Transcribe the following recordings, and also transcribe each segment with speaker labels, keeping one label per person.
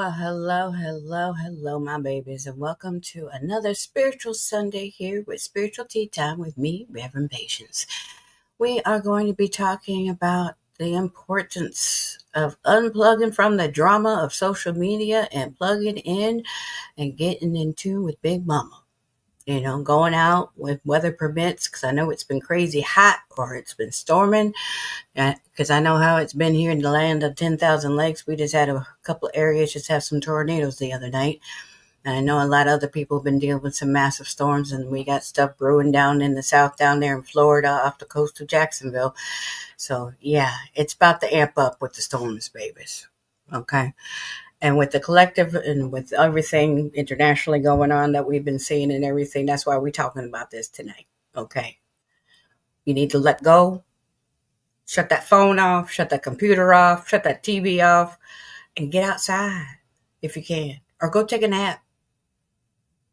Speaker 1: Well, hello, my babies, and welcome to another Spiritual Sunday here with Spiritual Tea Time with me, Reverend Patience. We are going to be talking about the importance of unplugging from the drama of social media and plugging in and getting in tune with Big Mama. Going out with weather permits because I know it's been crazy hot or it's been storming because I know how it's been here in the land of 10,000 lakes. We just had a couple of areas just have some tornadoes the other night. And I know a lot of other people have been dealing with some massive storms, and we got stuff brewing down in the south, down there in Florida, off the coast of Jacksonville. So, yeah, it's about to amp up with the storms, babies. Okay. And with the collective and with everything internationally going on that we've been seeing and everything, that's why we're talking about this tonight. Okay. You need to let go. Shut that phone off, shut that computer off, shut that TV off, and get outside if you can. Or go take a nap.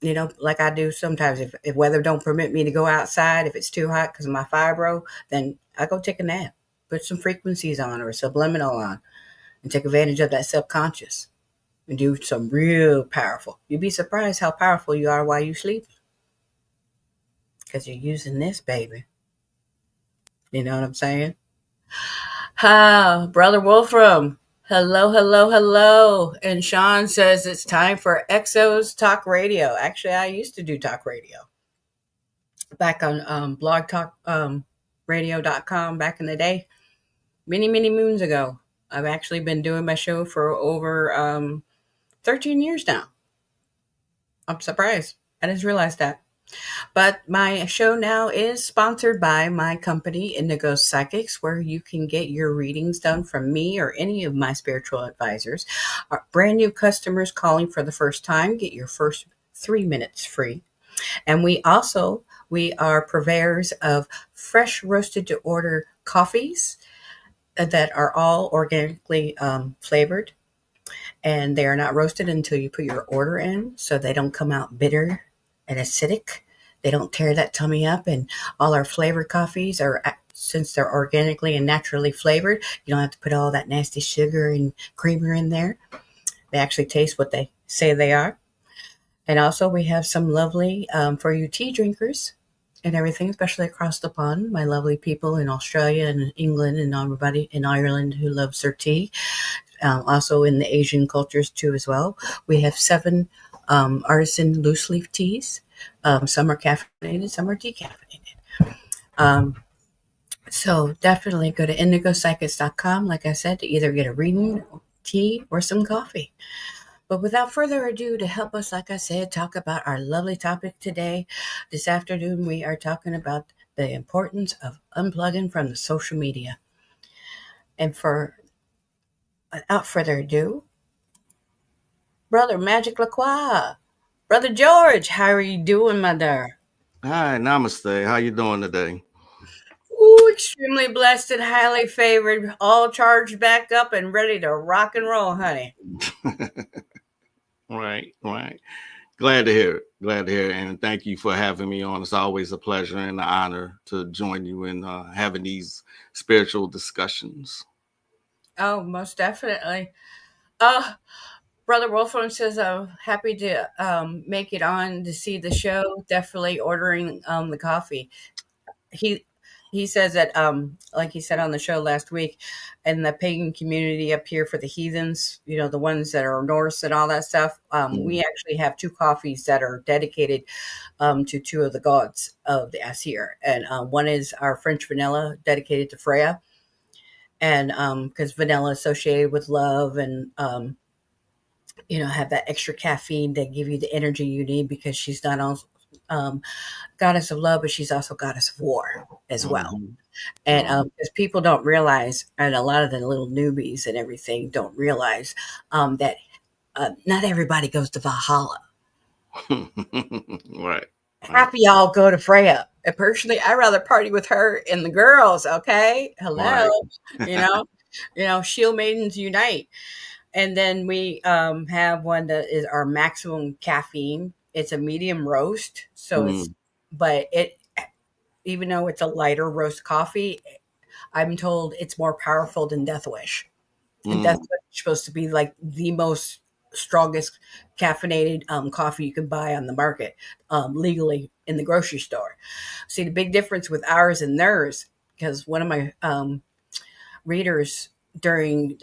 Speaker 1: Like I do sometimes. If weather don't permit me to go outside, if it's too hot because of my fibro, then I go take a nap. Put some frequencies on or a subliminal on and take advantage of that subconscious and do some real powerful. You'd be surprised how powerful you are while you sleep because you're using this, baby. You know what I'm saying? Hi, Brother Wolfram. Hello. And Sean says it's time for Exos Talk Radio. Actually, I used to do talk radio back on blogtalkradio.com back in the day, many moons ago. I've actually been doing my show for over 13 years now. I'm surprised. I didn't realize that. But my show now is sponsored by my company, Indigo Psychics, where you can get your readings done from me or any of my spiritual advisors. Our brand new customers calling for the first time get your first 3 minutes free. And we are purveyors of fresh roasted to order coffees that are all organically flavored. And they are not roasted until you put your order in, so they don't come out bitter and acidic. They don't tear that tummy up. And all our flavored coffees are, since they're organically and naturally flavored, you don't have to put all that nasty sugar and creamer in there. They actually taste what they say they are. And also, we have some lovely for you tea drinkers and everything, especially across the pond. My lovely people in Australia and England and everybody in Ireland who loves their tea. Also in the Asian cultures too as well. We have 7 artisan loose leaf teas. Some are caffeinated, some are decaffeinated. Um, so definitely go to indigopsychics.com, like I said, to either get a reading, tea, or some coffee. But without further ado, to help us, like I said, talk about our lovely topic today, this afternoon, we are talking about the importance of unplugging from the social media. And without further ado, Brother Magic LaCroix, Brother George, how are you doing, mother?
Speaker 2: Hi, namaste. How you doing today?
Speaker 1: Ooh, extremely blessed and highly favored, all charged back up and ready to rock and roll, honey.
Speaker 2: Right. Glad to hear it. Glad to hear it. And thank you for having me on. It's always a pleasure and an honor to join you in having these spiritual discussions.
Speaker 1: Oh, most definitely. Uh, Brother Wolfram says I'm happy to make it on to see the show. Definitely ordering the coffee. He he says that like he said on the show last week, in the pagan community up here for the heathens, the ones that are Norse and all that stuff, we
Speaker 2: Mm.
Speaker 1: actually have 2 coffees that are dedicated to 2 of the gods of the Asir. And one is our French vanilla dedicated to Freya, and because vanilla is associated with love and have that extra caffeine that give you the energy you need, because she's not only goddess of love, but she's also goddess of war as well.
Speaker 2: Mhm.
Speaker 1: And
Speaker 2: Mhm.
Speaker 1: because people don't realize, and a lot of the little newbies and everything don't realize that not everybody goes to Valhalla.
Speaker 2: Right.
Speaker 1: Half of y'all go to Freya. And personally, I rather party with her and the girls. Okay, hello,
Speaker 2: Right.
Speaker 1: you know, Shield Maidens unite. And then we have one that is our maximum caffeine. It's a medium roast, so
Speaker 2: Mm.
Speaker 1: but it, even though it's a lighter roast coffee, I'm told it's more powerful than Death Wish. And Death
Speaker 2: Mm.
Speaker 1: Wish is supposed to be like the most. strongest caffeinated coffee you can buy on the market legally in the grocery store. See the big difference with ours and theirs, because one of my readers during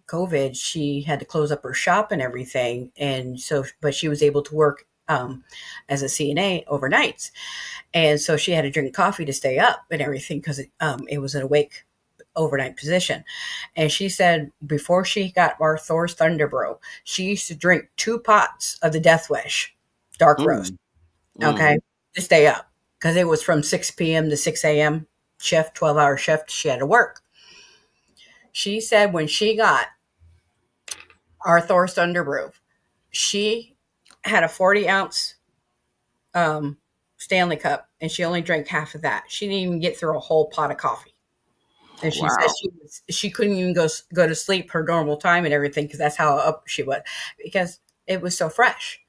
Speaker 1: COVID, she had to close up her shop and everything, and so but she was able to work as a CNA overnights, and so she had to drink coffee to stay up and everything because it was an awake overnight position. And she said before she got our Thor's Thunderbrew, she used to drink 2 pots of the Death Wish dark roast,
Speaker 2: Mm,
Speaker 1: okay,
Speaker 2: mm,
Speaker 1: to stay up because it was from 6 p.m. to 6 a.m. shift, 12-hour shift. She had to work. She said when she got our Thor's Thunderbrew, she had a 40-ounce um, Stanley cup and she only drank half of that. She didn't even get through a whole pot of coffee. And she said
Speaker 2: wow.
Speaker 1: she couldn't even go to sleep her normal time and everything because that's how up she was, because it was so fresh.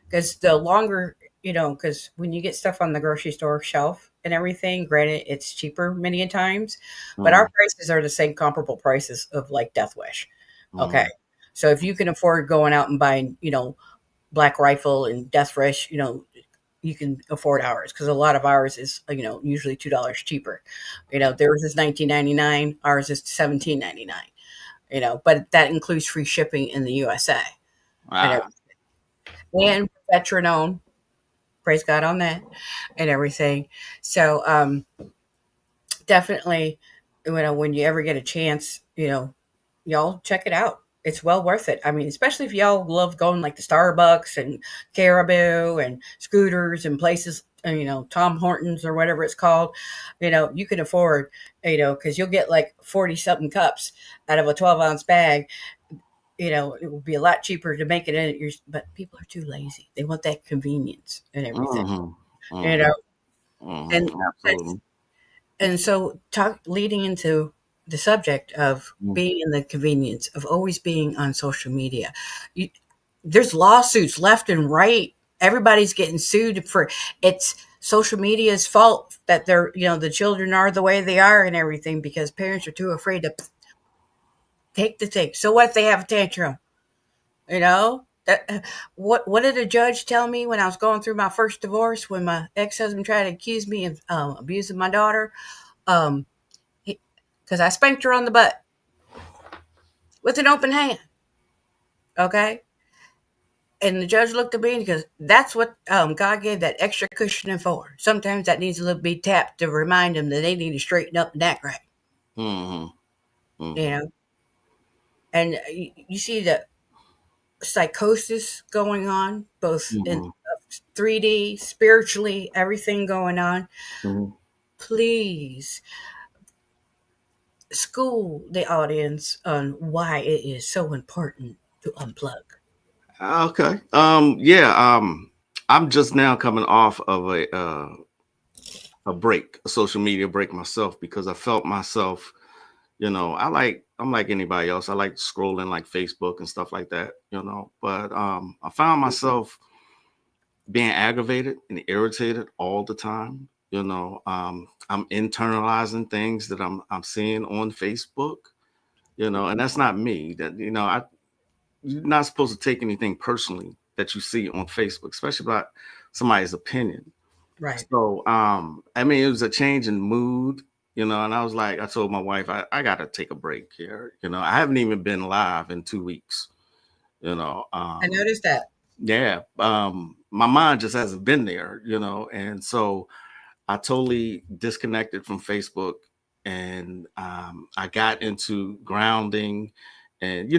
Speaker 1: Because the longer, because when you get stuff on the grocery store shelf and everything, granted it's cheaper many a times, but our
Speaker 2: Mm,
Speaker 1: prices are the same comparable prices of like Death Wish. Okay,
Speaker 2: mm,
Speaker 1: so if you can afford going out and buying, Black Rifle and Death Wish, you can afford ours because a lot of ours is usually $2 cheaper. Theirs is 19.99, ours is 17.99. But that includes free shipping in the USA and
Speaker 2: wow.
Speaker 1: everything. And veteran owned. Praise God on that and everything. So definitely, when you ever get a chance, y'all check it out. It's well worth it. I mean, especially if y'all love going like to Starbucks and Caribou and Scooters and places, Tom Hortons or whatever it's called. You can afford, because you'll get like 40 something cups out of a 12-ounce bag. It will be a lot cheaper to make it in your, but people are too lazy. They want that convenience and everything,
Speaker 2: Hmm.
Speaker 1: you
Speaker 2: Hmm.
Speaker 1: know,
Speaker 2: Hmm.
Speaker 1: and
Speaker 2: Absolutely.
Speaker 1: so talk leading into the subject of
Speaker 2: Mm,
Speaker 1: being in the convenience of always being on social media. You, there's lawsuits left and right. Everybody's getting sued for it's social media's fault that they're the children are the way they are and everything because parents are too afraid to take the thing. So what if they have a tantrum? What did a judge tell me when I was going through my first divorce when my ex-husband tried to accuse me of abusing my daughter? Um, because I spanked her on the butt with an open hand. Okay. And the judge looked at me and goes, "That's what God gave that extra cushioning for. Sometimes that needs a little bit tapped to remind them that they need to straighten up and act right."
Speaker 2: mhm,
Speaker 1: You
Speaker 2: mhm,
Speaker 1: know, and you see the psychosis going on, both in
Speaker 2: mhm,
Speaker 1: 3D, spiritually, everything going on.
Speaker 2: mhm.
Speaker 1: Please school the audience on why it is so important to unplug.
Speaker 2: Okay. Yeah. I'm just now coming off of a break, a social media break myself because I felt myself. I'm like anybody else. I like scrolling like Facebook and stuff like that. But I found myself being aggravated and irritated all the time. I'm internalizing things that I'm seeing on Facebook. And that's not me. That you're not supposed to take anything personally that you see on Facebook, especially about somebody's opinion.
Speaker 1: Right.
Speaker 2: So, I mean, it was a change in mood, and I was like, I told my wife, I got to take a break here. I haven't even been live in 2 weeks, you know.
Speaker 1: I noticed that.
Speaker 2: Yeah, my mind just hasn't been there, and so I totally disconnected from Facebook and I got into grounding and,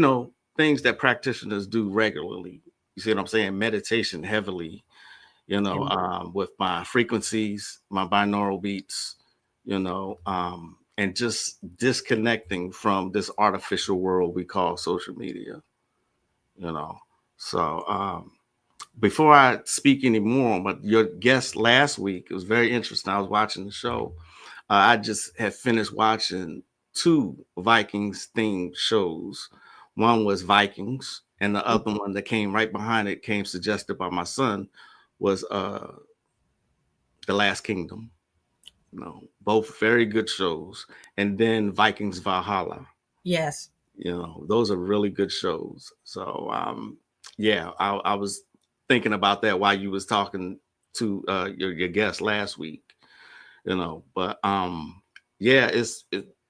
Speaker 2: things that practitioners do regularly. You see what I'm saying? Meditation heavily,
Speaker 1: And
Speaker 2: with my frequencies, my binaural beats, and just disconnecting from this artificial world we call social media, you know. So, before I speak anymore, but your guest last week, it was very interesting. I was watching the show. I just had finished watching two Vikings themed shows. One was Vikings, and the other one that came right behind it, came suggested by my son, was The Last Kingdom. Both very good shows. And then Vikings Valhalla.
Speaker 1: yes.
Speaker 2: Those are really good shows. So Yeah, I was thinking about that while you was talking to your guest last week. But yeah,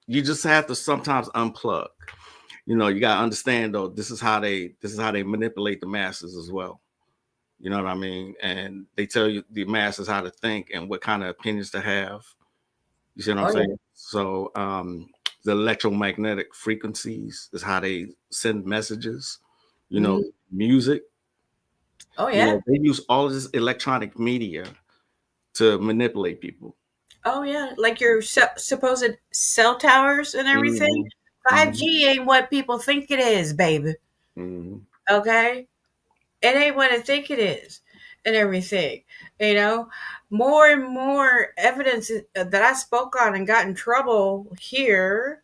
Speaker 2: you just have to sometimes unplug. You got to understand though, this is how they manipulate the masses as well. You know what I mean? And they tell you the masses how to think and what kind of opinions to have. You see what I'm
Speaker 1: Oh yeah.
Speaker 2: saying? So the electromagnetic frequencies is how they send messages.
Speaker 1: Mhm.
Speaker 2: Music.
Speaker 1: Oh yeah.
Speaker 2: They use all of this electronic media to manipulate people.
Speaker 1: Oh yeah. Like your supposed cell towers and everything.
Speaker 2: Hmm. Hmm.
Speaker 1: 5G ain't what people think it is, baby.
Speaker 2: Hmm.
Speaker 1: Okay, it ain't what I think it is, and everything. You know, more and more evidence that I spoke on and got in trouble here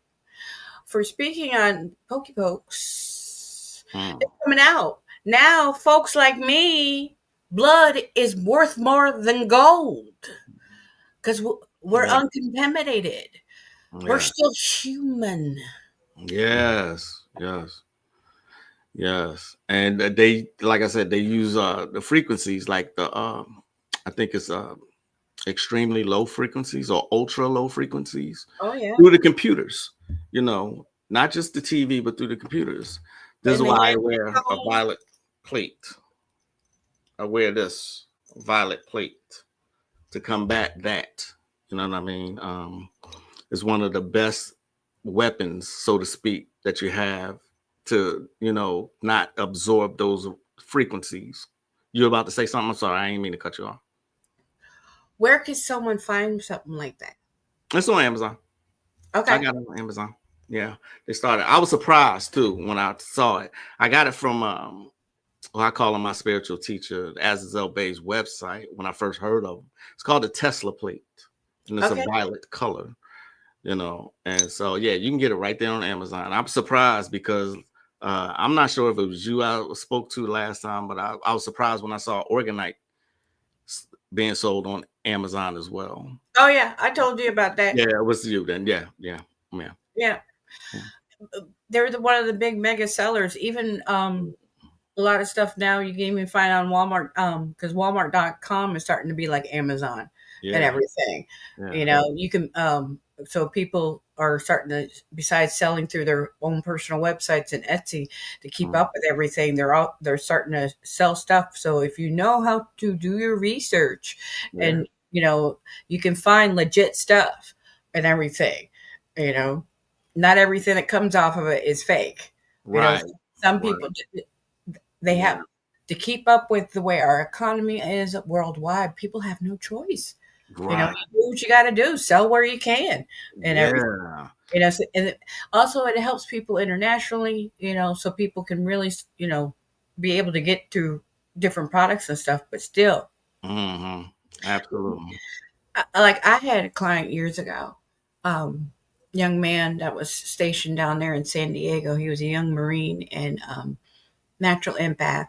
Speaker 1: for speaking on Pokey Pokes is coming out. Now, folks like me, blood is worth more than gold because we're
Speaker 2: Yeah.
Speaker 1: uncontaminated. We're
Speaker 2: Yeah.
Speaker 1: still human.
Speaker 2: Yes. Yes. Yes. And they, like I said, they use the frequencies like I think it's extremely low frequencies or ultra low frequencies
Speaker 1: Oh yeah,
Speaker 2: through the computers, not just the TV, but through the computers. This is
Speaker 1: and they
Speaker 2: why I
Speaker 1: have
Speaker 2: wear a
Speaker 1: chemicals.
Speaker 2: violet plate. I wear this violet plate to combat that. You know what I mean? It's one of the best weapons, so to speak, that you have to, not absorb those frequencies. You're about to say something? I'm sorry, I ain't mean to cut you off.
Speaker 1: Where could someone find something like that?
Speaker 2: It's on Amazon. I
Speaker 1: Okay.
Speaker 2: got it on Amazon. Yeah, they started. I was surprised too when I saw it. I got it from I call him my spiritual teacher, Azazel Bay's website when I first heard of him. It's called the Tesla plate, and it's a
Speaker 1: Okay.
Speaker 2: violet color. And so yeah, you can get it right there on Amazon. I'm surprised because I'm not sure if it was you I spoke to last time, but I was surprised when I saw Organite being sold on Amazon as well.
Speaker 1: Oh yeah, I told you about that.
Speaker 2: Yeah, it was you then. Yeah, yeah, yeah.
Speaker 1: Yeah, they're one of the big mega sellers. Even a lot of stuff now you can even find on Walmart because Walmart.com is starting to be like Amazon and
Speaker 2: Yeah,
Speaker 1: everything.
Speaker 2: yeah.
Speaker 1: You know, you can so people are starting to, besides selling through their own personal websites and Etsy to keep
Speaker 2: Mm,
Speaker 1: up with everything, they're starting to sell stuff. So if you know how to do your research
Speaker 2: yeah.
Speaker 1: and you can find legit stuff and everything, you know, not everything that comes off of it is fake. You know,
Speaker 2: Right.
Speaker 1: some
Speaker 2: Right.
Speaker 1: people they
Speaker 2: Yeah.
Speaker 1: have to keep up with the way our economy is worldwide. People have no choice.
Speaker 2: Right.
Speaker 1: You do what you got to do, sell where you can, and everything.
Speaker 2: Yeah.
Speaker 1: And also it helps people internationally. So people can really, be able to get to different products and stuff. But still,
Speaker 2: Hmm. Absolutely.
Speaker 1: like I had a client years ago, young man that was stationed down there in San Diego. He was a young Marine and natural empath,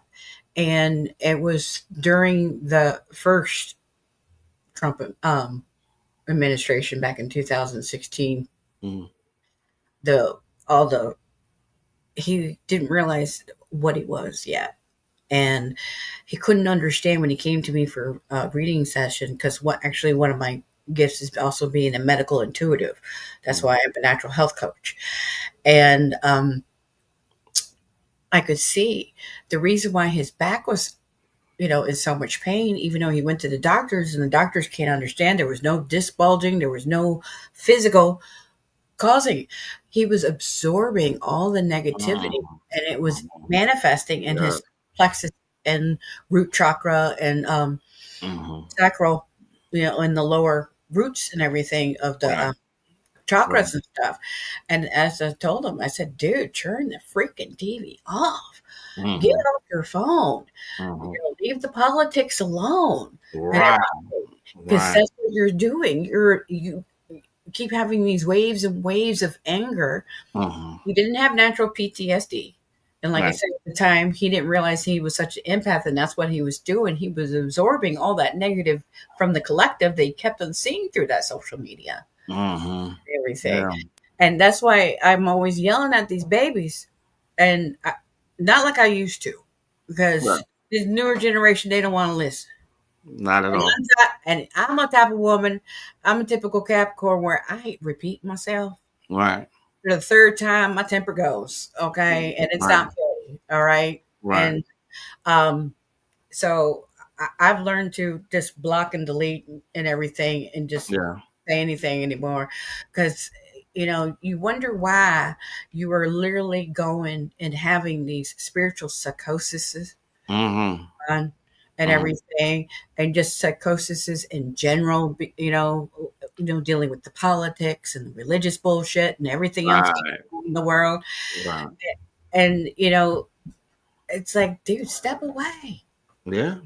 Speaker 1: and it was during the first Trump administration back in 2016.
Speaker 2: Mm.
Speaker 1: The all the He didn't realize what he was yet, and he couldn't understand when he came to me for a reading session because one of my gifts is also being a medical intuitive. That's
Speaker 2: Mm.
Speaker 1: why I'm a natural health coach, and I could see the reason why his back was in so much pain, even though he went to the doctors and the doctors can't understand. There was no disc bulging, there was no physical causing. He was absorbing all the negativity
Speaker 2: Mm.
Speaker 1: and it was
Speaker 2: Mm.
Speaker 1: manifesting in
Speaker 2: Yeah.
Speaker 1: his plexus and root chakra and
Speaker 2: Hmm.
Speaker 1: sacral, in the lower roots and everything of the
Speaker 2: Right. Right.
Speaker 1: chakras and stuff. And as I told him, I said, dude, turn the freaking TV off. Get
Speaker 2: Hmm.
Speaker 1: off your phone.
Speaker 2: Hmm.
Speaker 1: Leave the politics alone and
Speaker 2: Right.
Speaker 1: everything, because
Speaker 2: Right.
Speaker 1: that's what you're doing. You keep having these waves and waves of anger.
Speaker 2: Hmm.
Speaker 1: He didn't have natural PTSD. And like I
Speaker 2: Right.
Speaker 1: said at the time, he didn't realize he was such an empath, and that's what he was doing. He was absorbing all that negative from the collective they kept on seeing through that social media,
Speaker 2: Hmm.
Speaker 1: everything.
Speaker 2: Yeah.
Speaker 1: And that's why I'm always yelling at these babies, and not like I used to. because
Speaker 2: Right.
Speaker 1: this newer generation, they don't want to listen.
Speaker 2: Not at
Speaker 1: And
Speaker 2: all.
Speaker 1: I'm a type of woman. I'm a typical Capricorn where I repeat myself
Speaker 2: Right.
Speaker 1: for the third time. My temper goes, okay, and it's
Speaker 2: Right.
Speaker 1: not pretty, all right.
Speaker 2: Right.
Speaker 1: And um, so I've learned to just block and delete and everything, and just
Speaker 2: Yeah.
Speaker 1: say anything anymore, because you wonder why you are literally going and having these spiritual psychoses
Speaker 2: Mm-hmm.
Speaker 1: on and
Speaker 2: Mm-hmm.
Speaker 1: everything, and just psychoses in general, dealing with the politics and the religious bullshit and everything else going
Speaker 2: Right.
Speaker 1: on in the world.
Speaker 2: Right.
Speaker 1: And it's like, dude, step away.
Speaker 2: Yeah.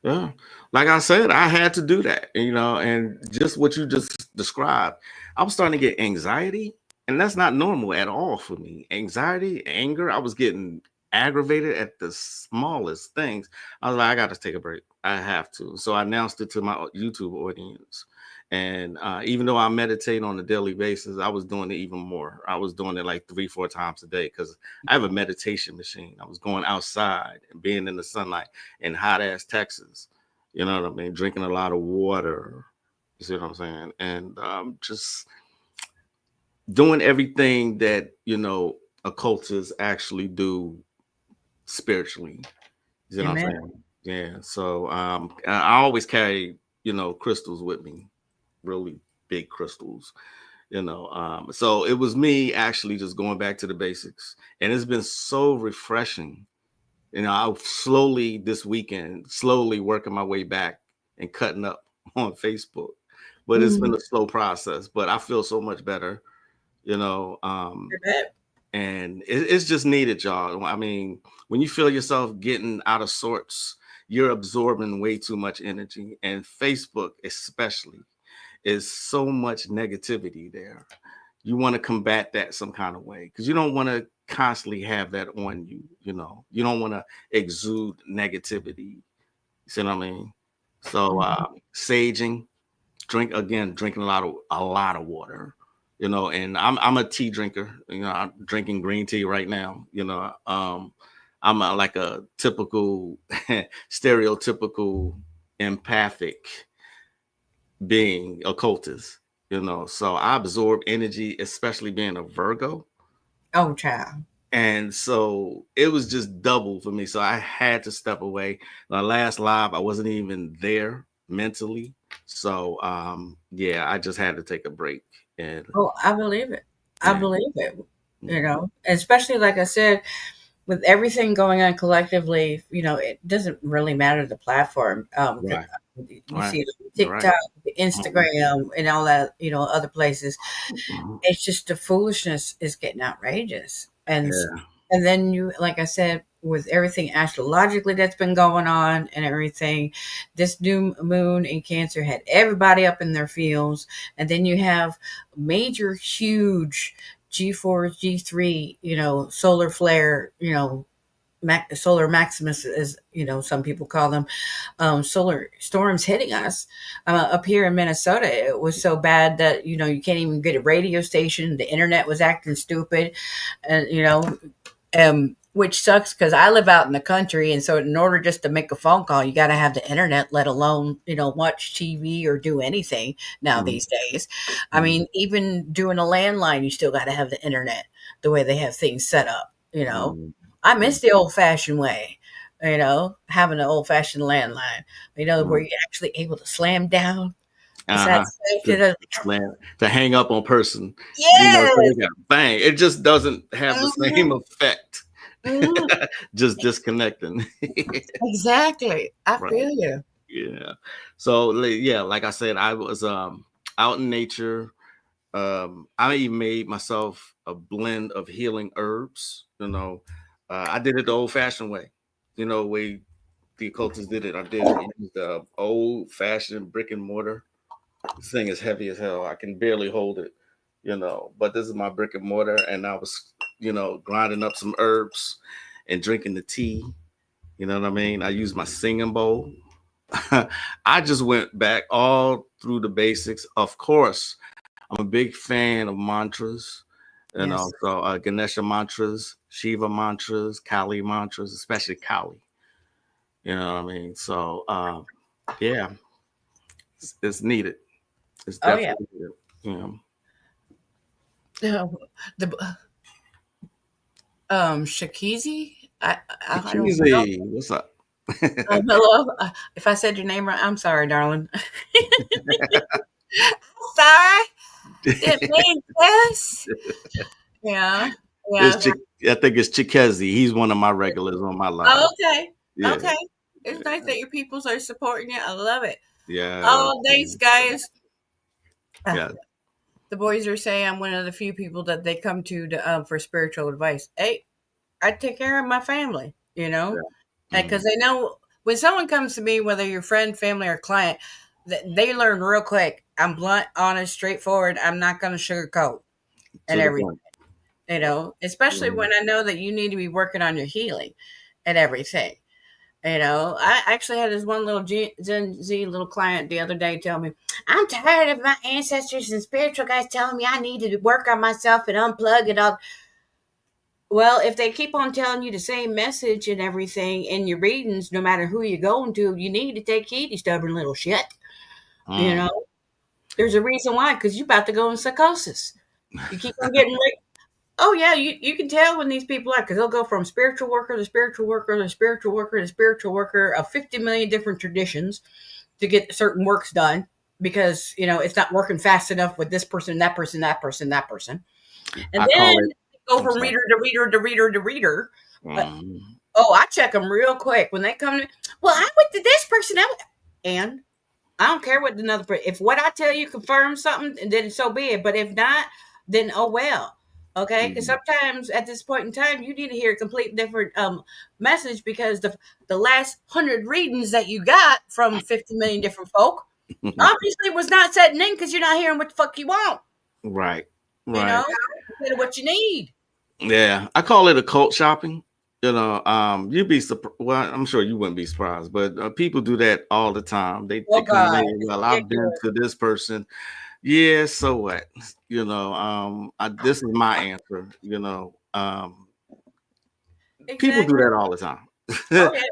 Speaker 2: Yeah. Like I said, I had to do that, and just what you just described, I was starting to get anxiety, and that's not normal at all for me. Anxiety, anger, I was getting aggravated at the smallest things. I was like, I got to take a break. I have to. So I announced it to my YouTube audience. And even though I meditate on a daily basis, I was doing it even more. I was doing it like 3, 4 times a day because I have a meditation machine. I was going outside and being in the sunlight in hot ass Texas. You know what I mean? Drinking a lot of water. You see what I'm saying? And just doing everything that, occultists actually do spiritually. You see what I'm
Speaker 1: Amen.
Speaker 2: saying? Yeah. So I always carry, crystals with me, really big crystals. So it was me actually just going back to the basics. And it's been so refreshing. I've slowly this weekend, slowly working my way back and cutting up on Facebook. But it's
Speaker 1: Mhm.
Speaker 2: been a slow process, but I feel so much better, you know.
Speaker 1: Amen.
Speaker 2: And it's just needed, y'all. I mean, when you feel yourself getting out of sorts, you're absorbing way too much energy. And Facebook, especially, is so much negativity there. You want to combat that some kind of way because you don't want to constantly have that on you. You don't want to exude negativity. You see what I mean? So
Speaker 1: Mhm.
Speaker 2: saging, drinking a lot of water. And I'm a tea drinker. I'm drinking green tea right now. I'm like a typical stereotypical empathic being, occultist. So I absorb energy, especially being a Virgo.
Speaker 1: Oh, child.
Speaker 2: And so it was just double for me. So I had to step away. My last live, I wasn't even there mentally. So yeah, I just had to take a break. And
Speaker 1: Oh, I believe it. I
Speaker 2: yeah,
Speaker 1: believe it.
Speaker 2: yeah.
Speaker 1: Especially like I said, with everything going on collectively, it doesn't really matter the platform. 'Cause
Speaker 2: Right,
Speaker 1: you
Speaker 2: right.
Speaker 1: see
Speaker 2: You're right.
Speaker 1: TikTok, Instagram, and all that, other places.
Speaker 2: Mhm.
Speaker 1: It's just the foolishness is getting outrageous,
Speaker 2: Yeah.
Speaker 1: and then like I said, with everything astrologically that's been going on and everything, this new moon in Cancer had everybody up in their fields, and then you have major, huge G4, G3, solar flare, solar maximus, as some people call them, solar storms hitting us up here in Minnesota. It was so bad that you can't even get a radio station. The internet was acting stupid, and which sucks because I live out in the country, and so in order just to make a phone call, you got to have the internet, let alone watch TV or do anything now
Speaker 2: Mhm.
Speaker 1: these days. I
Speaker 2: Mhm.
Speaker 1: mean, even doing a landline, you still got to have the internet the way they have things set up.
Speaker 2: Mhm.
Speaker 1: I
Speaker 2: Mhm.
Speaker 1: miss the old fashioned way. Having an old fashioned landline. Where
Speaker 2: Mhm.
Speaker 1: you're actually able to slam down beside
Speaker 2: Uh-huh.
Speaker 1: to
Speaker 2: To
Speaker 1: the
Speaker 2: to hang up on person, so
Speaker 1: yes.
Speaker 2: they got bang. It just doesn't have the same
Speaker 1: Mhm,
Speaker 2: effect.
Speaker 1: mhm.
Speaker 2: Just disconnecting.
Speaker 1: Exactly. I
Speaker 2: Right.
Speaker 1: feel you.
Speaker 2: Yeah. So yeah, like I said, I was out in nature. I even made myself a blend of healing herbs. I did it the old fashioned way. Way the occultists did it. I did it in the old fashioned brick and mortar. This thing is heavy as hell. I can barely hold it. But this is my brick and mortar, and I was, grinding up some herbs and drinking the tea. You know what I mean? I used my singing bowl. I just went back all through the basics. Of course, I'm a big fan of mantras,
Speaker 1: Yes.
Speaker 2: so Ganesha mantras, Shiva mantras, Kali mantras, especially Kali. You know what I mean? So yeah, it's needed. It's
Speaker 1: Oh yeah.
Speaker 2: definitely needed. You know,
Speaker 1: The Shakizi. I don't know.
Speaker 2: Easy. What's up?
Speaker 1: Hello. If I said your name right, I'm sorry, darling. Sorry, didn't mean this. Yeah,
Speaker 2: It's
Speaker 1: yeah.
Speaker 2: I think it's Chikezi. He's one of my regulars on my line.
Speaker 1: Oh, okay,
Speaker 2: Yeah,
Speaker 1: okay. It's nice that your peoples are supporting you. I love it.
Speaker 2: yeah,
Speaker 1: Oh, thanks, guys. Uh,
Speaker 2: yeah.
Speaker 1: the boys are saying I'm one of the few people that they come to for spiritual advice. Hey, I take care of my family,
Speaker 2: Yeah.
Speaker 1: because
Speaker 2: Mhm.
Speaker 1: they know when someone comes to me, whether you're friend, family, or client, they learn real quick. I'm blunt, honest, straightforward. I'm not going to sugarcoat and
Speaker 2: To the
Speaker 1: everything.
Speaker 2: point.
Speaker 1: Especially
Speaker 2: Mhm.
Speaker 1: when I know that you need to be working on your healing and everything. I actually had this one little Gen Z little client the other day tell me, I'm tired of my ancestors and spiritual guys telling me I need to work on myself and unplug it all. Well, if they keep on telling you the same message and everything in your readings, no matter who you're going to, you need to take heed, you stubborn little shit. You
Speaker 2: Mm.
Speaker 1: know, there's a reason why, because you're about to go in psychosis. You keep on getting oh yeah, you can tell when these people are because they'll go from spiritual worker to spiritual worker to spiritual worker to spiritual worker of 50 million different traditions to get certain works done because it's not working fast enough with this person, that person, that person, that person, and
Speaker 2: I
Speaker 1: then
Speaker 2: call it.
Speaker 1: go
Speaker 2: I'm
Speaker 1: from
Speaker 2: sorry.
Speaker 1: reader to reader to reader to reader. Uh,
Speaker 2: Mhm.
Speaker 1: oh, I check them real quick when they come to me. Well, I went to this person, and I don't care what another person. If what I tell you confirms something, then so be it. But if not, then oh well. Okay, because
Speaker 2: Mhm.
Speaker 1: sometimes at this point in time, you need to hear a complete different message because the last 100 readings that you got from 50 million different folk obviously was not setting in because you're not hearing what the fuck you want.
Speaker 2: Right.
Speaker 1: You
Speaker 2: Right.
Speaker 1: know, instead of what you need.
Speaker 2: Yeah, I call it a cult shopping. You'd be surprised. Well, I'm sure you wouldn't be surprised, but people do that all the time. They
Speaker 1: Oh
Speaker 2: come
Speaker 1: God,
Speaker 2: in.
Speaker 1: it's
Speaker 2: Well, I've been
Speaker 1: ridiculous.
Speaker 2: to this person. Yeah, so what? This is my answer. People do
Speaker 1: Exactly.
Speaker 2: that all the time.
Speaker 1: Oh yeah.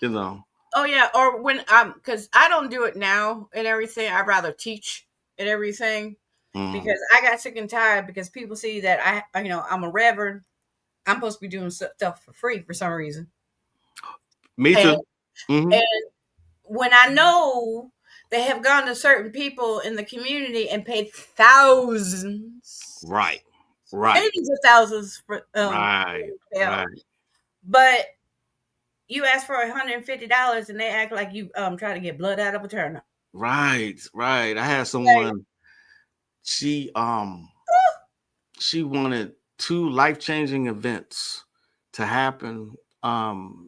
Speaker 2: you know.
Speaker 1: Oh yeah. Or when because I don't do it now and everything. I rather teach and everything
Speaker 2: Mhm.
Speaker 1: because I got sick and tired because people see that I'm a reverend. I'm supposed to be doing stuff for free for some reason.
Speaker 2: Me
Speaker 1: And,
Speaker 2: too. Hmm.
Speaker 1: and when I know they have gone to certain people in the community and paid thousands,
Speaker 2: Right. Right.
Speaker 1: tens of thousands for
Speaker 2: Right.
Speaker 1: help,
Speaker 2: Right.
Speaker 1: but you ask for $150 and they act like you try to get blood out of a turnip.
Speaker 2: Right. Right. I had
Speaker 1: Okay.
Speaker 2: someone. She she wanted two life-changing events to happen.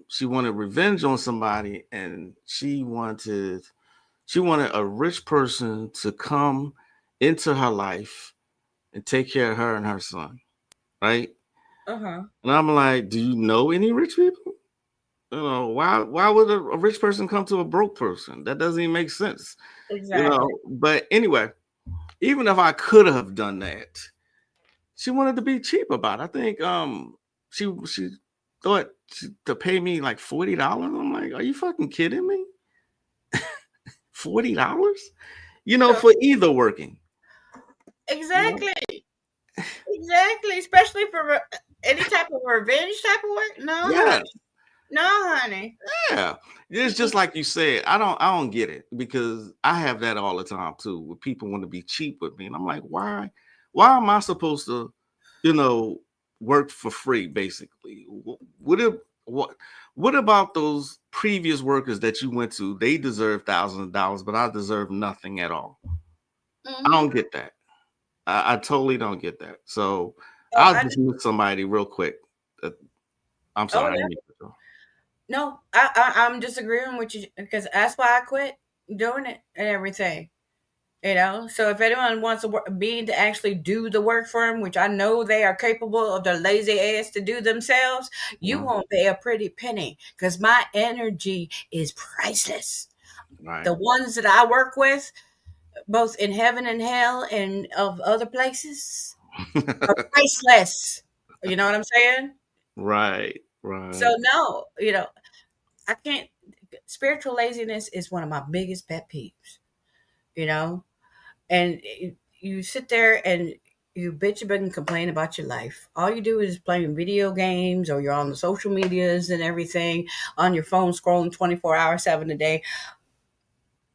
Speaker 2: She wanted revenge on somebody, and she wanted a rich person to come into her life and take care of her and her son, right?
Speaker 1: Uh huh.
Speaker 2: And I'm like, do you know any rich people? Why would a rich person come to a broke person? That doesn't even make sense.
Speaker 1: Exactly.
Speaker 2: But anyway, even if I could have done that, she wanted to be cheap about it. I think she thought to pay me like $40. I'm like, are you fucking kidding me? $40?
Speaker 1: So
Speaker 2: For either working. You know?
Speaker 1: exactly, exactly. Especially for any type of revenge type of work. No,
Speaker 2: Yes.
Speaker 1: honey. No, honey.
Speaker 2: Yeah. It's just like you said. I don't get it because I have that all the time too, where people want to be cheap with me. And I'm like, why? Why am I supposed to, you know, work for free, basically? What about those previous workers that you went to? They deserve thousands of dollars, but I deserve nothing at all. I
Speaker 1: Mm-hmm.
Speaker 2: don't get that. I totally don't get that. So
Speaker 1: Oh,
Speaker 2: I'll dismiss somebody real quick. Uh, I'm
Speaker 1: oh
Speaker 2: sorry. I
Speaker 1: yeah.
Speaker 2: didn't mean to.
Speaker 1: No, I'm disagreeing with you because that's why I quit doing it and everything. So if anyone wants me to actually do the work for them, which I know they are capable of their lazy ass to do themselves, you
Speaker 2: Mhm.
Speaker 1: won't pay a pretty penny because my energy is priceless.
Speaker 2: Right.
Speaker 1: The ones that I work with, both in heaven and hell and of other places, are priceless. You know what I'm saying?
Speaker 2: Right,
Speaker 1: So
Speaker 2: right.
Speaker 1: no, I can't. spiritual laziness is one of my biggest pet peeves, you know? And you sit there and you bitch about and complain about your life. All you do is playing video games, or you're on the social medias and everything, on your phone scrolling 24 hours, 7 a day.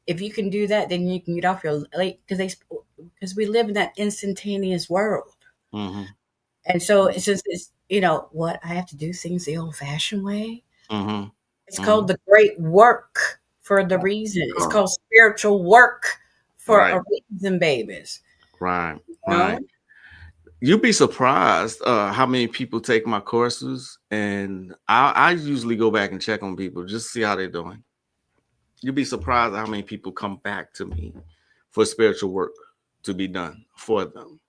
Speaker 1: If you can do that, then you can get off your late, because we live in that instantaneous world.
Speaker 2: Mm-hmm.
Speaker 1: And so it's just, it's, what, I have to do things the old fashioned way.
Speaker 2: Mm-hmm.
Speaker 1: It's
Speaker 2: Mm-hmm.
Speaker 1: called the great work for the reason. It's
Speaker 2: Oh,
Speaker 1: called spiritual work for
Speaker 2: right,
Speaker 1: a reason, babies.
Speaker 2: right,
Speaker 1: You know?
Speaker 2: right. You'd be surprised how many people take my courses, and I usually go back and check on people just to see how they're doing. You'd be surprised how many people come back to me for spiritual work to be done for them.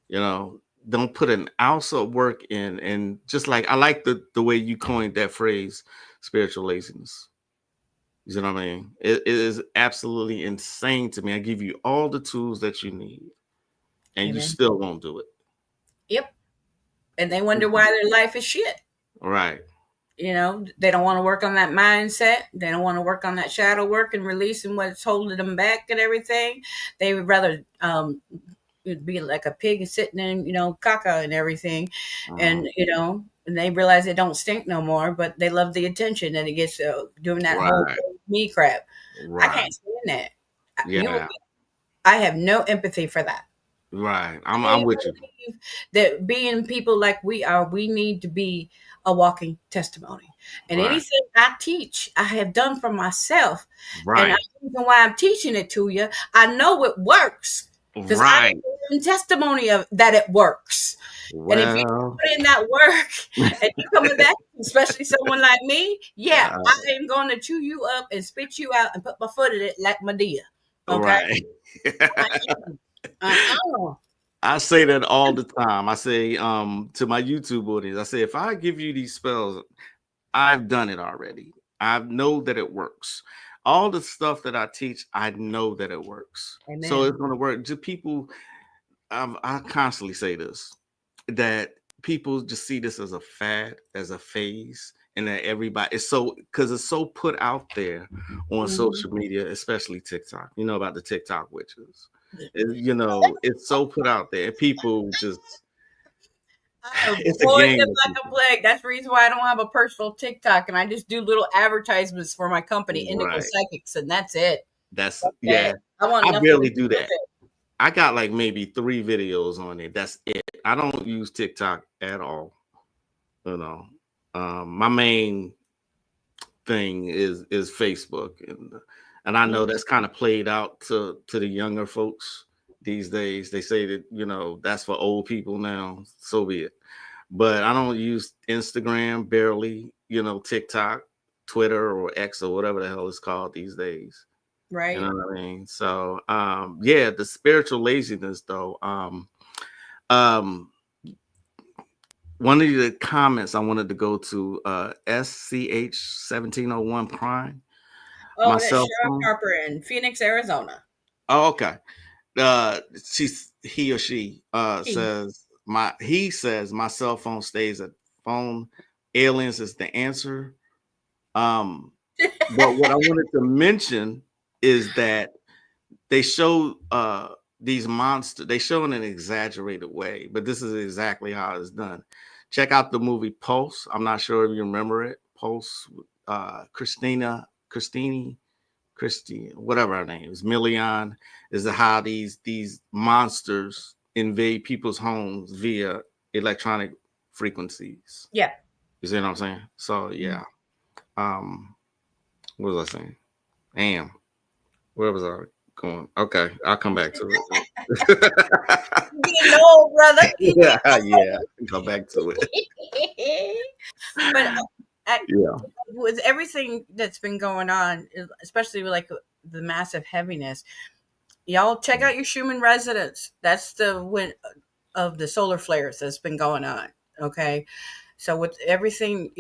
Speaker 2: You know, don't put an ounce of work in, and just like I like the way you coined that phrase, spiritual laziness. You see what I mean? It is absolutely insane to me. I give you all the tools that you need, and you
Speaker 1: Amen.
Speaker 2: still won't do it.
Speaker 1: Yep. And they wonder why their life is shit.
Speaker 2: Right.
Speaker 1: They don't want to work on that mindset. They don't want to work on that shadow work and releasing what's holding them back and everything. They would rather be like a pig sitting in, caca and everything.
Speaker 2: Uh-huh.
Speaker 1: And they realize they don't stink no more, but they love the attention and it gets doing that whole
Speaker 2: Right.
Speaker 1: me crap. I
Speaker 2: Right.
Speaker 1: can't stand that. You,
Speaker 2: Yeah.
Speaker 1: I have no empathy for that.
Speaker 2: Right. I'm
Speaker 1: I
Speaker 2: with you.
Speaker 1: believe that being people like we are, we need to be a walking testimony. And
Speaker 2: Right.
Speaker 1: anything I teach, I have done for myself. And
Speaker 2: Right.
Speaker 1: the reason why I'm teaching it to you, I know it works because I
Speaker 2: Right.
Speaker 1: am testimony of that it works. And if you
Speaker 2: Well,
Speaker 1: put in that work and you coming back, especially someone like me, yeah,
Speaker 2: uh,
Speaker 1: I am going to chew you up and spit you out and put my foot in it like Medea. Okay?
Speaker 2: right.
Speaker 1: I am. I am.
Speaker 2: I say that all the time. I say to my YouTube audience, I say if I give you these spells, I've done it already. I know that it works. All the stuff that I teach, I know that it works. So
Speaker 1: Amen.
Speaker 2: it's going to work. To people, I constantly say this, that people just see this as a fad, as a phase, and that everybody is so, because it's so put out there on
Speaker 1: Mhm.
Speaker 2: social media, especially TikTok. You know about the TikTok witches. It's so put out there, and people just
Speaker 1: I
Speaker 2: it's a
Speaker 1: avoid
Speaker 2: game
Speaker 1: them
Speaker 2: with
Speaker 1: like a
Speaker 2: people.
Speaker 1: plague. That's the reason why I don't have a personal TikTok, and I just do little advertisements for my company, Indigo
Speaker 2: Right.
Speaker 1: Psychics, and that's it.
Speaker 2: That's
Speaker 1: That's
Speaker 2: yeah.
Speaker 1: it. I want
Speaker 2: I
Speaker 1: nothing to
Speaker 2: barely
Speaker 1: do
Speaker 2: do
Speaker 1: with
Speaker 2: that.
Speaker 1: it.
Speaker 2: I got like maybe 3 videos on it. That's it. I don't use TikTok at all. You know, my main thing is Facebook, and I know
Speaker 1: Mhm.
Speaker 2: that's kind of played out to the younger folks these days. They say that that's for old people now. So be it. But I don't use Instagram barely. TikTok, Twitter, or X, or whatever the hell it's called these days. You know
Speaker 1: Right?
Speaker 2: what I mean? So yeah, the spiritual laziness though. Um one of the comments I wanted to go to SCH 1701 Prime, my
Speaker 1: Oh, that's
Speaker 2: cell
Speaker 1: Sean
Speaker 2: phone.
Speaker 1: Harper in Phoenix, Arizona.
Speaker 2: Oh, okay. He or she
Speaker 1: He.
Speaker 2: says my cell phone stays at phone. Aliens is the answer. Um, but what I wanted to mention is that they show these monsters, they show in an exaggerated way, but this is exactly how it's done. Check out the movie Pulse. I'm not sure if you remember it. Pulse, Christine, whatever her name is, Million, is how these monsters invade people's homes via electronic frequencies.
Speaker 1: Yeah.
Speaker 2: You see what I'm saying? So yeah. Um, what was I saying? Damn. Where was I going? Okay, I'll come back to it.
Speaker 1: You getting old, brother. You
Speaker 2: Yeah,
Speaker 1: getting
Speaker 2: yeah. Come back to it.
Speaker 1: old. But I,
Speaker 2: Yeah.
Speaker 1: with everything that's been going on, especially with like the massive heaviness, y'all check out your Schumann resonance. That's the wind of the solar flares that's been going on. Okay. So with everything,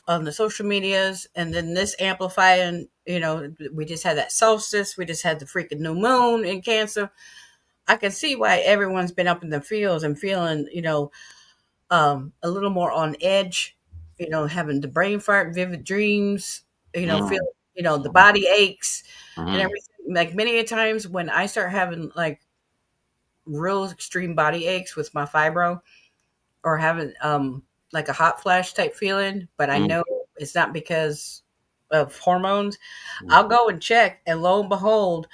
Speaker 1: on the social medias, and then this amplifying, we just had that solstice, we just had the freaking new moon in Cancer. I can see why everyone's been up in the fields and feeling, a little more on edge, having the brain fart, vivid dreams, feel,
Speaker 2: Mm,
Speaker 1: the body aches and
Speaker 2: mm,
Speaker 1: everything. Like many a times when I start having like real extreme body aches with my fibro, or having like a hot flash type feeling, but I
Speaker 2: mm,
Speaker 1: know it's not because of hormones,
Speaker 2: mm,
Speaker 1: I'll go and check, and lo and behold,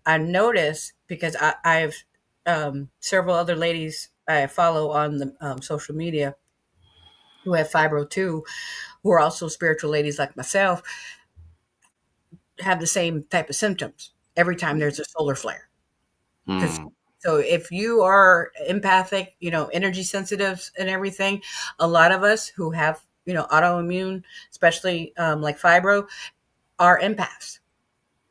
Speaker 1: I notice, because I've several other ladies I follow on the social media who have fibro too, who are also spiritual ladies like myself, have the same type of symptoms every time there's a solar flare. Because
Speaker 2: mm,
Speaker 1: so if you are empathic, energy sensitive and everything, a lot of us who have autoimmune, especially like fibro, are empaths,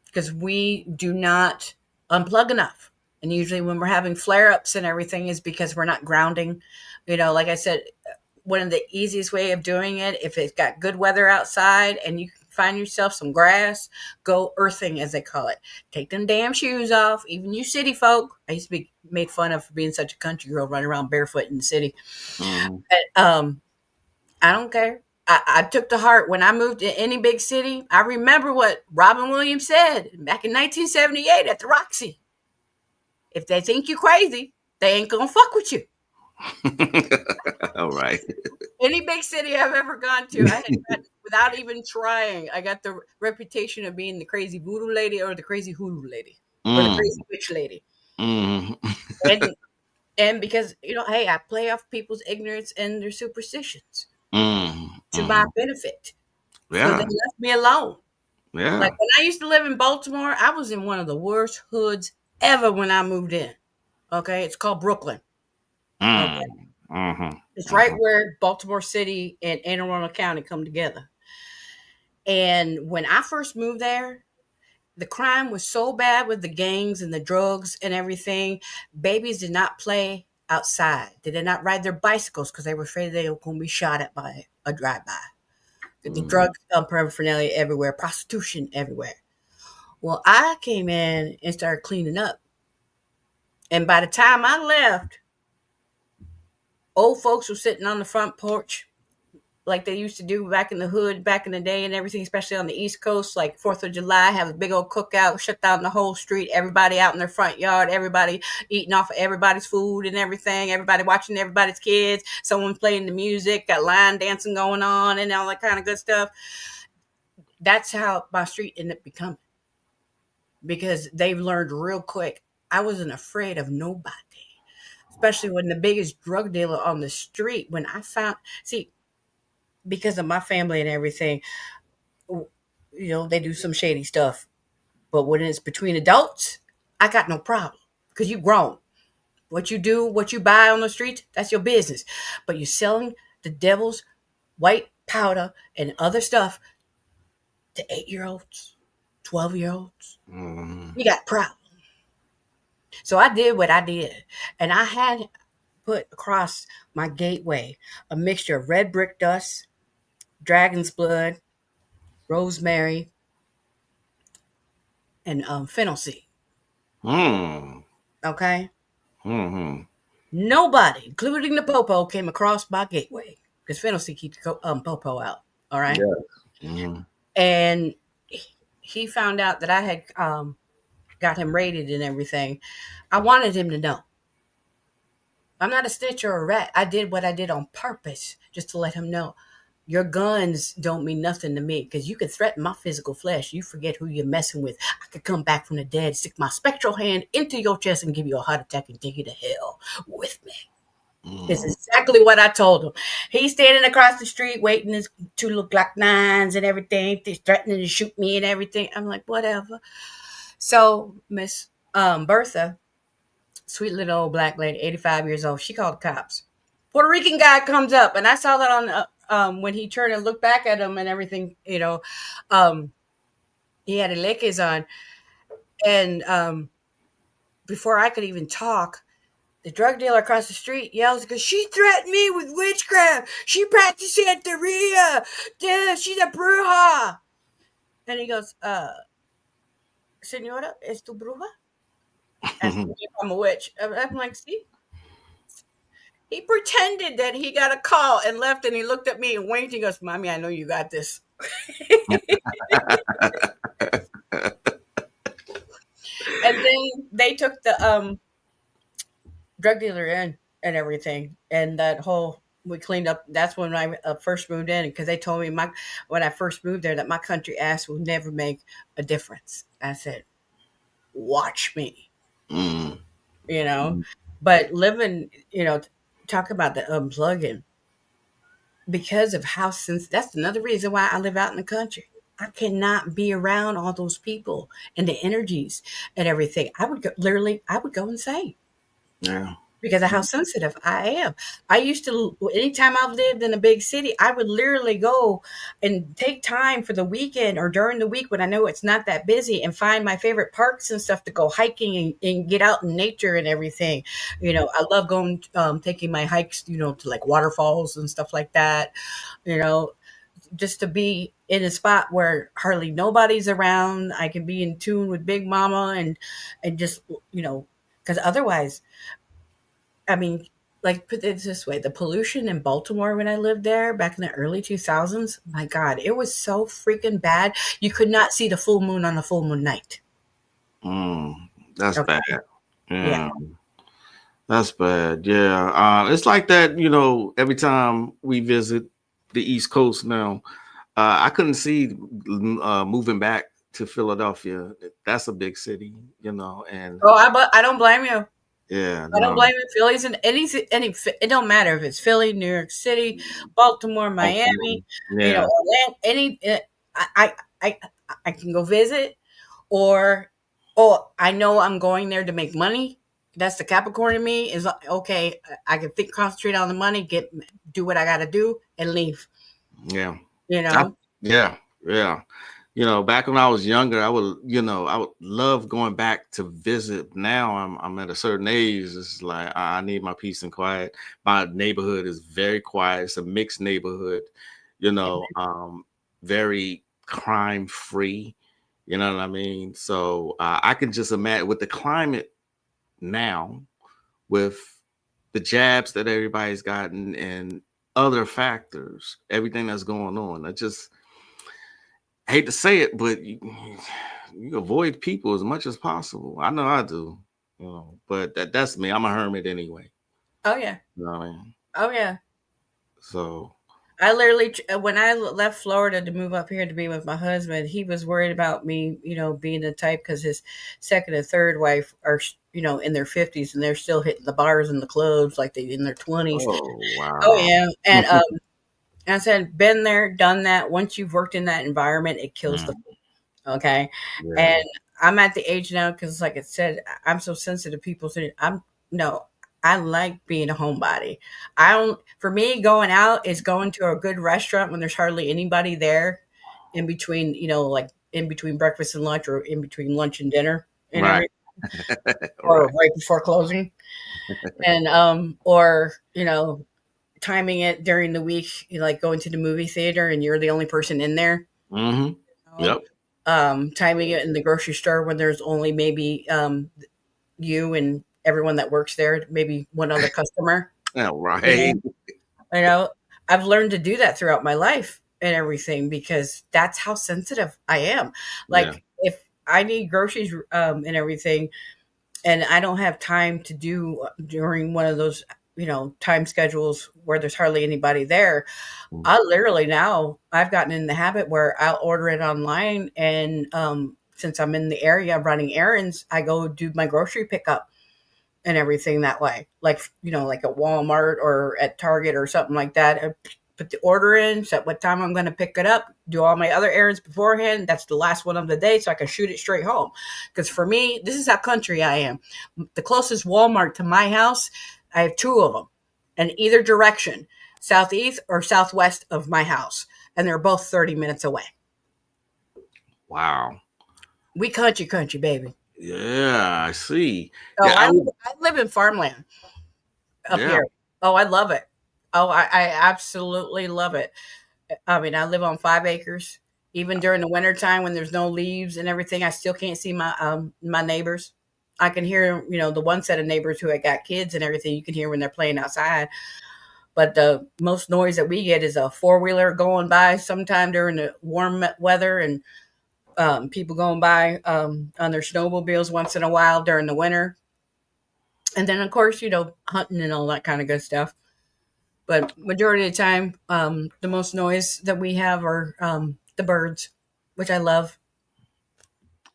Speaker 1: because we do not unplug enough. And usually when we're having flare ups and everything is because we're not grounding. Like I said, one of the easiest way of doing it, if it's got good weather outside and you can find yourself some grass, go earthing, as they call it. Take them damn shoes off. Even you city folk, I used to be made fun of for being such a country girl running around barefoot in the city.
Speaker 2: mm.
Speaker 1: But I don't care. I took to heart when I moved to any big city. I remember what Robin Williams said back in 1978 at the Roxy. If they think you crazy, they ain't gonna fuck with you.
Speaker 2: All right.
Speaker 1: Any big city I've ever gone to, I had got, without even trying, I got the reputation of being the crazy voodoo lady, or the crazy hoodoo lady, or the
Speaker 2: Mm,
Speaker 1: crazy witch lady.
Speaker 2: mm,
Speaker 1: And and because hey, I play off people's ignorance and their superstitions
Speaker 2: mm,
Speaker 1: to my
Speaker 2: mm.
Speaker 1: benefit. So they
Speaker 2: Yeah,
Speaker 1: left me alone. Like
Speaker 2: yeah.
Speaker 1: when I used to live in Baltimore, I was in one of the worst hoods ever when I moved in. Okay, it's called Brooklyn. Okay,
Speaker 2: Mm, mhm,
Speaker 1: it's right
Speaker 2: mhm,
Speaker 1: where Baltimore City and Anne Arundel County come together. And when I first moved there, the crime was so bad with the gangs and the drugs and everything. Babies did not play outside. They did not ride their bicycles because they were afraid they were going to be shot at by a drive-by. The
Speaker 2: mm,
Speaker 1: drug paraphernalia everywhere, prostitution everywhere. Well, I came in and started cleaning up. And by the time I left, old folks were sitting on the front porch like they used to do back in the hood, back in the day, and everything, especially on the East Coast, like 4th of July, have a big old cookout, shut down the whole street, everybody out in their front yard, everybody eating off of everybody's food and everything, everybody watching everybody's kids, someone playing the music, got line dancing going on, and all that kind of good stuff. That's how my street ended up becoming, because they've learned real quick. I wasn't afraid of nobody, especially when the biggest drug dealer on the street, when I found, see, because of my family and everything, they do some shady stuff. But when it's between adults, I got no problem, because you grown. What you do, what you buy on the streets, that's your business. But you're selling the devil's white powder and other stuff to 8-year olds, 12-year olds.
Speaker 2: mhm,
Speaker 1: You got problem. So I did what I did. And I had put across my gateway a mixture of red brick dust, dragon's blood, rosemary, and fennel seed.
Speaker 2: mm,
Speaker 1: Okay?
Speaker 2: mhm.
Speaker 1: Nobody, including the popo, came across my gateway, because fennel seed keeps popo out. All right?
Speaker 2: Yeah. Mhm,
Speaker 1: And he found out that I had got him rated and everything. I wanted him to know. I'm not a snitch or a rat. I did what I did on purpose, just to let him know. Your guns don't mean nothing to me, because you can threaten my physical flesh. You forget who you're messing with. I could come back from the dead, stick my spectral hand into your chest, and give you a heart attack and take you to hell with me. It's
Speaker 2: mhm,
Speaker 1: exactly what I told him. He's standing across the street waiting his two little Glock nines and everything, threatening to shoot me and everything. I'm like, whatever. So Miss Bertha, sweet little old black lady, 85 years old, she called the cops. Puerto Rican guy comes up, and I saw that on when he turned and looked back at him and everything. Um, he had a leques on, and before I could even talk, the drug dealer across the street yells, because she threatened me with witchcraft. She practiced Santeria. She's a bruja. And he goes, Senora, es tu bruja? Asking
Speaker 2: mhm.
Speaker 1: me if I'm a witch. I'm like, see? He pretended that he got a call and left, and he looked at me and winked. He goes, Mommy, I know you got this. And then they took the drug dealer in and everything, and that whole we cleaned up. That's when I first moved in because they told me my when I first moved there that my country ass will never make a difference. I said, "Watch me,"
Speaker 2: Mm.
Speaker 1: you know.
Speaker 2: Mm.
Speaker 1: But living, talk about the unplugging because of how since that's another reason why I live out in the country. I cannot be around all those people and the energies and everything. I would go, literally, I would go insane
Speaker 2: Yeah.
Speaker 1: because of how sensitive I am. I used to, anytime I've lived in a big city, I would literally go and take time for the weekend or during the week when I know it's not that busy and find my favorite parks and stuff to go hiking and get out in nature and everything. I love going, taking my hikes, to like waterfalls and stuff like that, you know, just to be in a spot where hardly nobody's around. I can be in tune with Big Mama and just, because otherwise, I mean, like put it this way, the pollution in Baltimore when I lived there back in the early 2000s, my God, it was so freaking bad. You could not see the full moon on a full moon night.
Speaker 2: Mm. That's
Speaker 1: Okay.
Speaker 2: bad.
Speaker 1: Yeah.
Speaker 2: Yeah. That's bad. Yeah. It's like that, every time we visit the East Coast now, I couldn't see moving back to Philadelphia. That's a big city, and
Speaker 1: Oh, I don't blame you.
Speaker 2: yeah,
Speaker 1: I don't
Speaker 2: no.
Speaker 1: blame you. Philly's in any, it don't matter if it's Philly, New York City, Baltimore,
Speaker 2: Baltimore.
Speaker 1: Miami,
Speaker 2: Yeah.
Speaker 1: Atlanta, I, I can go visit or I know I'm going there to make money. That's the Capricorn in me is okay. I can concentrate on the money, do what I got to do, and leave.
Speaker 2: Yeah.
Speaker 1: You
Speaker 2: I-
Speaker 1: know.
Speaker 2: yeah. Yeah. Back when I was younger, I would love going back to visit. Now I'm at a certain age. It's like I need my peace and quiet. My neighborhood is very quiet. It's a mixed neighborhood, very crime free. You know what I mean? So I can just imagine with the climate now, with the jabs that everybody's gotten and other factors, everything that's going on. I hate to say it, but you avoid people as much as possible. I know I do, but that's me. I'm a hermit anyway.
Speaker 1: Oh yeah.
Speaker 2: You know what I mean?
Speaker 1: Oh yeah.
Speaker 2: So,
Speaker 1: I literally, when I left Florida to move up here to be with my husband, he was worried about me, being the type because his second and third wife are, in their 50s and they're still hitting the bars and the clubs like they in their 20s.
Speaker 2: oh
Speaker 1: Oh
Speaker 2: wow.
Speaker 1: yeah, and I said, been there, done that. Once you've worked in that environment, it kills the
Speaker 2: Mm,
Speaker 1: okay.
Speaker 2: yeah.
Speaker 1: And I'm at the age now because, like I said, I'm so sensitive. People say I'm no. I like being a homebody. I don't. For me, going out is going to a good restaurant when there's hardly anybody there, in between, like in between breakfast and lunch, or in between lunch and dinner, and
Speaker 2: Right.
Speaker 1: everything,
Speaker 2: All
Speaker 1: or
Speaker 2: right.
Speaker 1: right before closing, and or timing it during the week, like going to the movie theater and you're the only person in there.
Speaker 2: Mm-hmm.
Speaker 1: You know?
Speaker 2: Yep.
Speaker 1: Timing it in the grocery store when there's only maybe you and everyone that works there, maybe one other customer.
Speaker 2: Yeah.
Speaker 1: You
Speaker 2: Right.
Speaker 1: know, you know, I've learned to do that throughout my life and everything because that's how sensitive I am.
Speaker 2: Yeah.
Speaker 1: Like if I need groceries and everything, and I don't have time to do during one of those, time schedules where there's hardly anybody there.
Speaker 2: Mm.
Speaker 1: I literally now I've gotten in the habit where I'll order it online and since I'm in the area running errands, I go do my grocery pickup and everything that way. Like, like at Walmart or at Target or something like that. I put the order in, set what time I'm going to pick it up, do all my other errands beforehand. That's the last one of the day so I can shoot it straight home. Because for me, this is how country I am. The closest Walmart to my house, I have two of them in either direction, southeast or southwest of my house. And they're both 30 minutes away.
Speaker 2: Wow.
Speaker 1: We country, baby.
Speaker 2: Yeah, I see.
Speaker 1: Oh,
Speaker 2: Yeah,
Speaker 1: I live, I live in farmland up
Speaker 2: yeah.
Speaker 1: here. Oh, I love it. Oh, I absolutely love it. I mean, I live on 5 acres. Even during the wintertime when there's no leaves and everything, I still can't see my neighbors. I can hear, the one set of neighbors who had got kids and everything. You can hear when they're playing outside. But the most noise that we get is a four-wheeler going by sometime during the warm weather, and people going by on their snowmobiles once in a while during the winter. And then, of course, hunting and all that kind of good stuff. But majority of the time, the most noise that we have are the birds, which I love.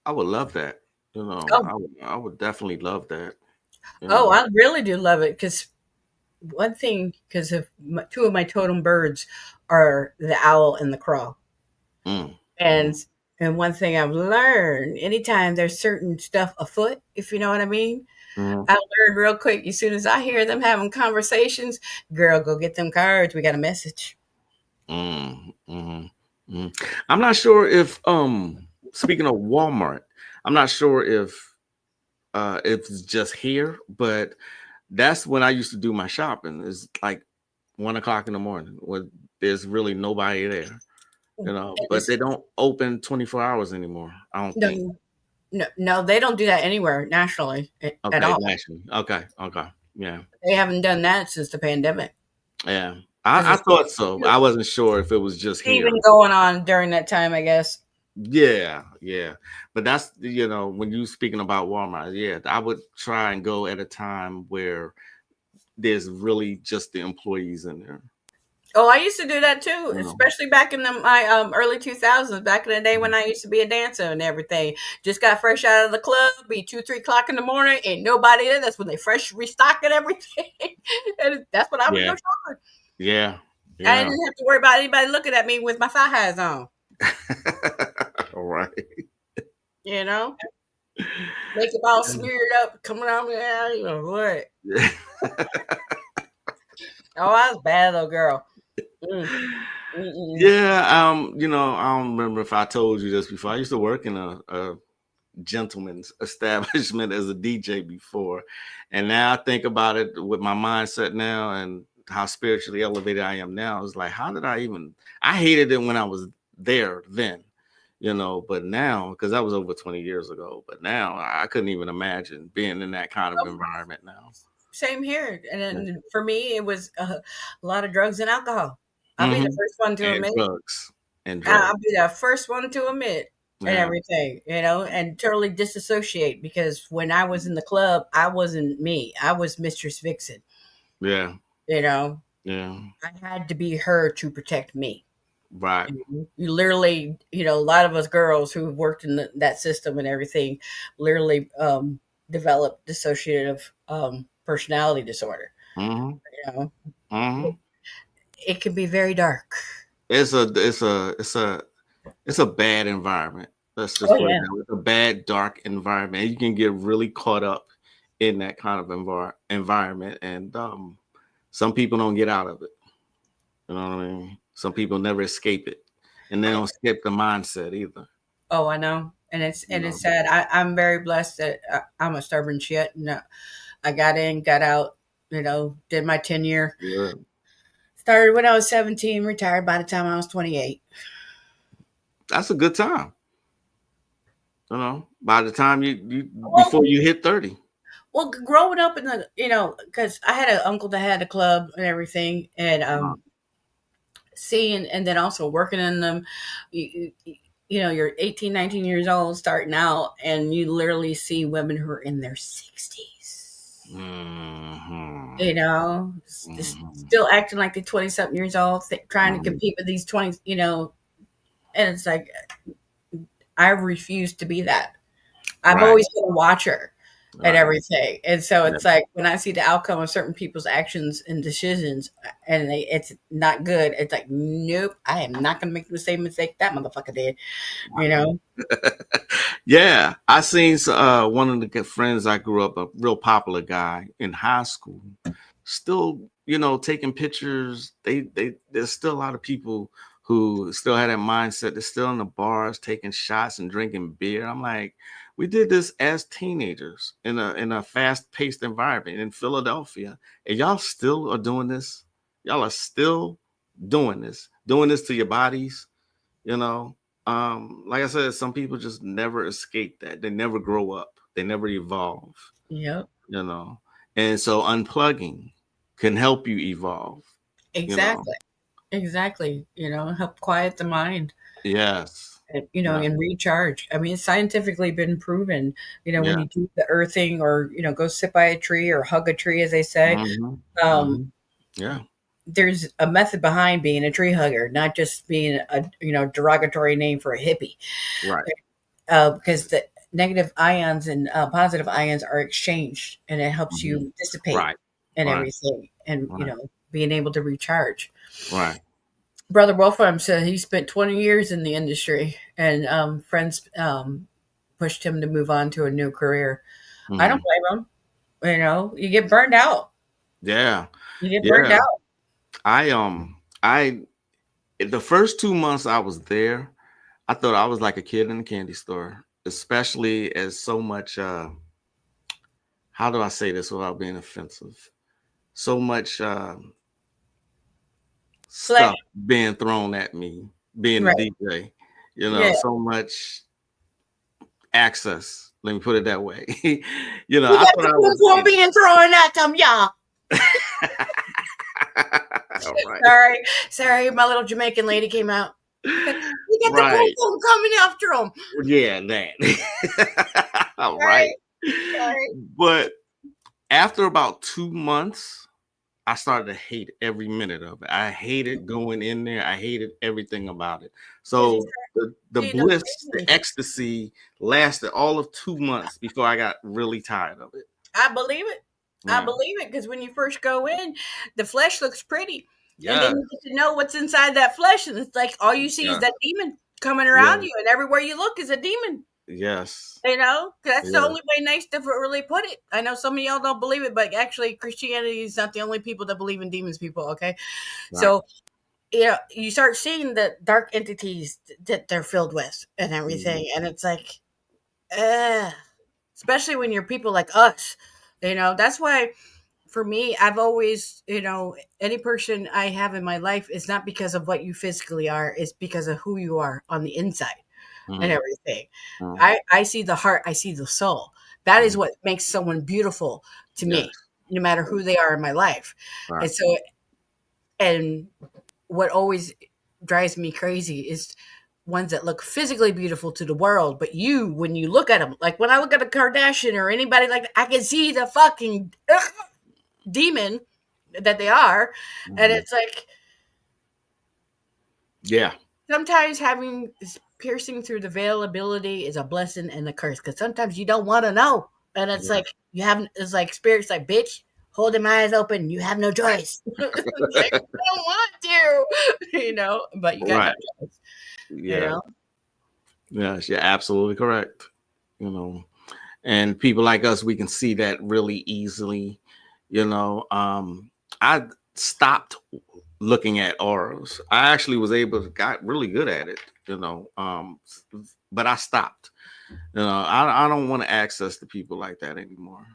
Speaker 2: I would love that.
Speaker 1: Oh,
Speaker 2: I would definitely love that. You
Speaker 1: oh,
Speaker 2: know.
Speaker 1: I really do love it because one thing, because of two of my totem birds are the owl and the crow.
Speaker 2: Mm,
Speaker 1: And
Speaker 2: mm,
Speaker 1: one thing I've learned, anytime there's certain stuff afoot, if you know what I mean,
Speaker 2: mm,
Speaker 1: I learned real quick. As soon as I hear them having conversations, girl, go get them cards. We got a message.
Speaker 2: mm, mm, mm. I'm not sure if speaking of Walmart, I'm not sure if it's just here, but that's when I used to do my shopping. It's like 1 o'clock in the morning when there's really nobody there,
Speaker 1: And
Speaker 2: but they don't open 24 hours anymore. I don't think.
Speaker 1: no, no, no, they don't do that anywhere nationally at
Speaker 2: Okay,
Speaker 1: all.
Speaker 2: nationally. Okay, okay. Yeah.
Speaker 1: They haven't done that since the pandemic
Speaker 2: Yeah.
Speaker 1: because
Speaker 2: I
Speaker 1: it's
Speaker 2: thought so. I wasn't sure if it was just here.
Speaker 1: even going on during that time, I guess.
Speaker 2: Yeah, yeah. But that's when you speaking about Walmart, yeah, I would try and go at a time where there's really just the employees in there.
Speaker 1: Oh, I used to do that too,
Speaker 2: You know.
Speaker 1: especially back in my early 2000s, back in the day when I used to be a dancer and everything. Just got fresh out of the club, be 2, 3 o'clock in the morning, ain't nobody there. That's when they fresh restocking everything. And that's when I would go
Speaker 2: Yeah,
Speaker 1: shopping.
Speaker 2: yeah,
Speaker 1: I
Speaker 2: yeah.
Speaker 1: didn't have to worry about anybody looking at me with my thigh highs on,
Speaker 2: All right.
Speaker 1: you know? Makeup all smeared up, coming out there, what? Oh, I was a bad little girl. Mm, mm-mm.
Speaker 2: Yeah, I don't remember if I told you this before. I used to work in a gentleman's establishment as a DJ before. And now I think about it with my mindset now and how spiritually elevated I am now. It's like, how did I hated it when I was there then, but now, because that was over 20 years ago, but now I couldn't even imagine being in that kind of
Speaker 1: Oh,
Speaker 2: environment now.
Speaker 1: same here. And then for me, it was a lot of drugs and alcohol. I'll be the
Speaker 2: Hmm.
Speaker 1: first one to
Speaker 2: And
Speaker 1: admit.
Speaker 2: drugs. And
Speaker 1: I'll
Speaker 2: drugs.
Speaker 1: be the first one to admit and
Speaker 2: Yeah.
Speaker 1: everything, and totally disassociate because when I was in the club, I wasn't me. I was Mistress Vixen.
Speaker 2: Yeah.
Speaker 1: You know,
Speaker 2: Yeah.
Speaker 1: I had to be her to protect me.
Speaker 2: Right.
Speaker 1: You literally, a lot of us girls who worked in that system and everything literally developed dissociative personality disorder.
Speaker 2: Hmm.
Speaker 1: You know,
Speaker 2: Hmm.
Speaker 1: it can be very dark.
Speaker 2: It's a bad environment. Let's just
Speaker 1: Oh,
Speaker 2: put it
Speaker 1: yeah.
Speaker 2: that way. It's a bad, dark environment. You can get really caught up in that kind of environment, and some people don't get out of it. You know what I mean? Some people never escape it, and they don't escape the mindset either.
Speaker 1: Oh, I know.
Speaker 2: You
Speaker 1: And it's
Speaker 2: know.
Speaker 1: sad. I'm very blessed that I'm a stubborn shit. And I got in, got out, did my 10 year.
Speaker 2: Yeah.
Speaker 1: Started when I was 17, retired by the time I was 28.
Speaker 2: That's a good time. By the time you
Speaker 1: Well,
Speaker 2: before you hit 30.
Speaker 1: growing up in because I had an uncle that had a club and everything, and
Speaker 2: Wow.
Speaker 1: seeing, and then also working in them, you're 18, 19 years old, starting out, and you literally see women who are in their 60s.
Speaker 2: Hmm. Hmm.
Speaker 1: Still acting like they're 20 something years old, trying to
Speaker 2: Hmm.
Speaker 1: compete with these 20, and it's like, I refuse to be that. I've
Speaker 2: Right.
Speaker 1: always been a watcher and
Speaker 2: Right.
Speaker 1: everything. And so
Speaker 2: Yeah.
Speaker 1: it's like when I see the outcome of certain people's actions and decisions and it's not good, it's like, nope, I am not going to make the same mistake that motherfucker did, you know?
Speaker 2: Yeah, I seen one of the good friends I grew up, a real popular guy in high school, still, taking pictures. There's still a lot of people who still had that mindset. They're still in the bars taking shots and drinking beer. I'm like, we did this as teenagers in a fast-paced environment in Philadelphia, and y'all still are doing this. Y'all are still doing this to your bodies, you know. Like I said, some people just never escape that. They never grow up. They never evolve,
Speaker 1: Yep.
Speaker 2: you know. And so unplugging can help you evolve. you know.
Speaker 1: Exactly. Exactly. Help quiet the mind.
Speaker 2: Yes.
Speaker 1: And,
Speaker 2: Yeah.
Speaker 1: and recharge. I mean, it's scientifically been proven, when
Speaker 2: Yeah.
Speaker 1: you do the earthing or, go sit by a tree or hug a tree, as they say,
Speaker 2: Hmm.
Speaker 1: um,
Speaker 2: Hmm. Yeah.
Speaker 1: there's a method behind being a tree hugger, not just being a, derogatory name for a hippie.
Speaker 2: Right.
Speaker 1: Because the negative ions and positive ions are exchanged and it helps
Speaker 2: Hmm.
Speaker 1: you dissipate
Speaker 2: Right.
Speaker 1: and
Speaker 2: Right.
Speaker 1: everything and,
Speaker 2: Right.
Speaker 1: being able to recharge.
Speaker 2: Right.
Speaker 1: Brother Wolfram said he spent 20 years in the industry and friends pushed him to move on to a new career. I don't
Speaker 2: Hmm.
Speaker 1: blame him. You get burned out.
Speaker 2: Yeah.
Speaker 1: You get burned
Speaker 2: Yeah.
Speaker 1: out.
Speaker 2: I the first 2 months I was there, I thought I was like a kid in a candy store, especially as so much how do I say this without being offensive? So much
Speaker 1: Flesh.
Speaker 2: stuff being thrown at me, being a
Speaker 1: Right.
Speaker 2: DJ,
Speaker 1: Yeah.
Speaker 2: so much access. Let me put it that way.
Speaker 1: You
Speaker 2: I
Speaker 1: got
Speaker 2: thought
Speaker 1: the
Speaker 2: I
Speaker 1: boom
Speaker 2: was,
Speaker 1: boom being thrown at them, yeah.
Speaker 2: right.
Speaker 1: Sorry. Sorry, my little Jamaican lady came out. You got the boom
Speaker 2: Right.
Speaker 1: boom coming after them.
Speaker 2: Yeah, that. Right.
Speaker 1: Sorry. Sorry.
Speaker 2: But after about 2 months, I started to hate every minute of it. I hated going in there. I hated everything about it.
Speaker 1: Because you
Speaker 2: So the
Speaker 1: see those
Speaker 2: bliss, the
Speaker 1: things.
Speaker 2: ecstasy lasted all of 2 months before I got really tired of it.
Speaker 1: I believe it. I
Speaker 2: Yeah.
Speaker 1: believe it because when you first go in, the flesh looks pretty, and then
Speaker 2: Yeah.
Speaker 1: you get to know what's inside that flesh, and it's like all you see is
Speaker 2: Yeah.
Speaker 1: that demon coming
Speaker 2: Yeah.
Speaker 1: around you, and everywhere you look is a demon.
Speaker 2: Yes.
Speaker 1: 'Cause that's the
Speaker 2: Yeah.
Speaker 1: only way nice to really put it. I know some of y'all don't believe it, but actually, Christianity is not the only people that believe in demons. People, okay,
Speaker 2: Right.
Speaker 1: so you start seeing the dark entities that they're filled with and
Speaker 2: Mhm.
Speaker 1: everything, and it's like, uh, especially when you're people like us. That's why for me, I've always, any person I have in my life is not because of what you physically are, it's because of who you are on the inside and
Speaker 2: Mhm.
Speaker 1: everything.
Speaker 2: Mhm.
Speaker 1: I see the heart, I see the soul. That is
Speaker 2: Mhm.
Speaker 1: what makes someone beautiful to
Speaker 2: Yes.
Speaker 1: me, no matter who they are in my life.
Speaker 2: Right.
Speaker 1: And so, and what always drives me crazy is ones that look physically beautiful to the world, but when you look at them, like when I look at a Kardashian or anybody like that, I can see the fucking demon that they are. And
Speaker 2: Mhm.
Speaker 1: it's like
Speaker 2: Yeah.
Speaker 1: sometimes having piercing through the veil ability is a blessing and a curse because sometimes you don't want to know. And it's
Speaker 2: Yeah.
Speaker 1: like it's like spirits like, bitch, hold them eyes open. You have no choice. It's like, I don't want to, but you got no
Speaker 2: Right.
Speaker 1: choice, you
Speaker 2: Yeah.
Speaker 1: know?
Speaker 2: Yes. You're absolutely correct. You know. And people like us, we can see that really easily. you know I stopped looking at auras. I actually was able to got really good at it, but I stopped. I don't want to access to people like that anymore.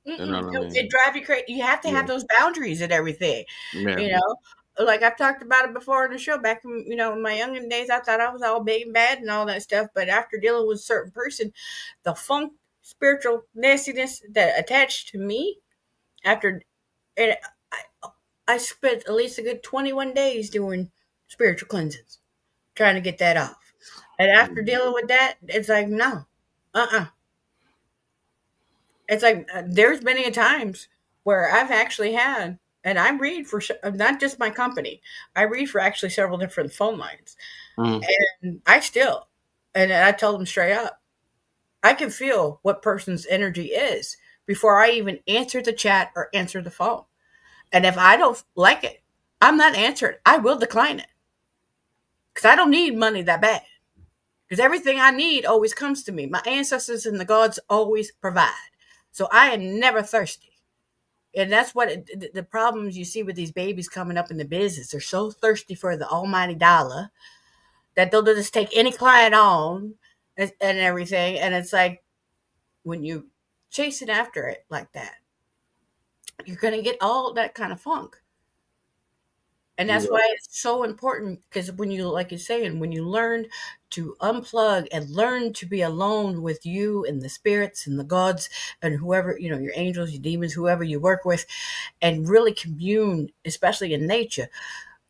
Speaker 2: You know
Speaker 1: Mm-mm.
Speaker 2: what I
Speaker 1: It
Speaker 2: mean?
Speaker 1: drives you crazy. You have to
Speaker 2: Yeah.
Speaker 1: have those boundaries and everything,
Speaker 2: Yeah.
Speaker 1: you know. Like I've talked about it before on the show. Back in in my younger days, I thought I was all big and bad and all that stuff. But after dealing with a certain person, the funk, spiritual nastiness that attached to me after it, I spent at least a good 21 days doing spiritual cleanses, trying to get that off. And after
Speaker 2: Mhm.
Speaker 1: dealing with that, it's like no, it's like there's many a times where I've actually had, and I read for not just my company. I read for actually several different phone lines,
Speaker 2: Mhm.
Speaker 1: and I still, and I told them straight up, I can feel what person's energy is before I even answer the chat or answer the phone. And if I don't like it, I'm not answering. I will decline it because I don't need money that bad. Because everything I need always comes to me. My ancestors and the gods always provide. So I am never thirsty. And that's what the problems you see with these babies coming up in the business. They're so thirsty for the almighty dollar that they'll just take any client on and everything. And it's like when you chasing after it like that, you're going to get all that kind of funk. And
Speaker 2: You
Speaker 1: that's
Speaker 2: will.
Speaker 1: why it's so important, because when you, like you're saying, when you learn to unplug and learn to be alone with you and the spirits and the gods and whoever, your angels, your demons, whoever you work with, and really commune, especially in nature,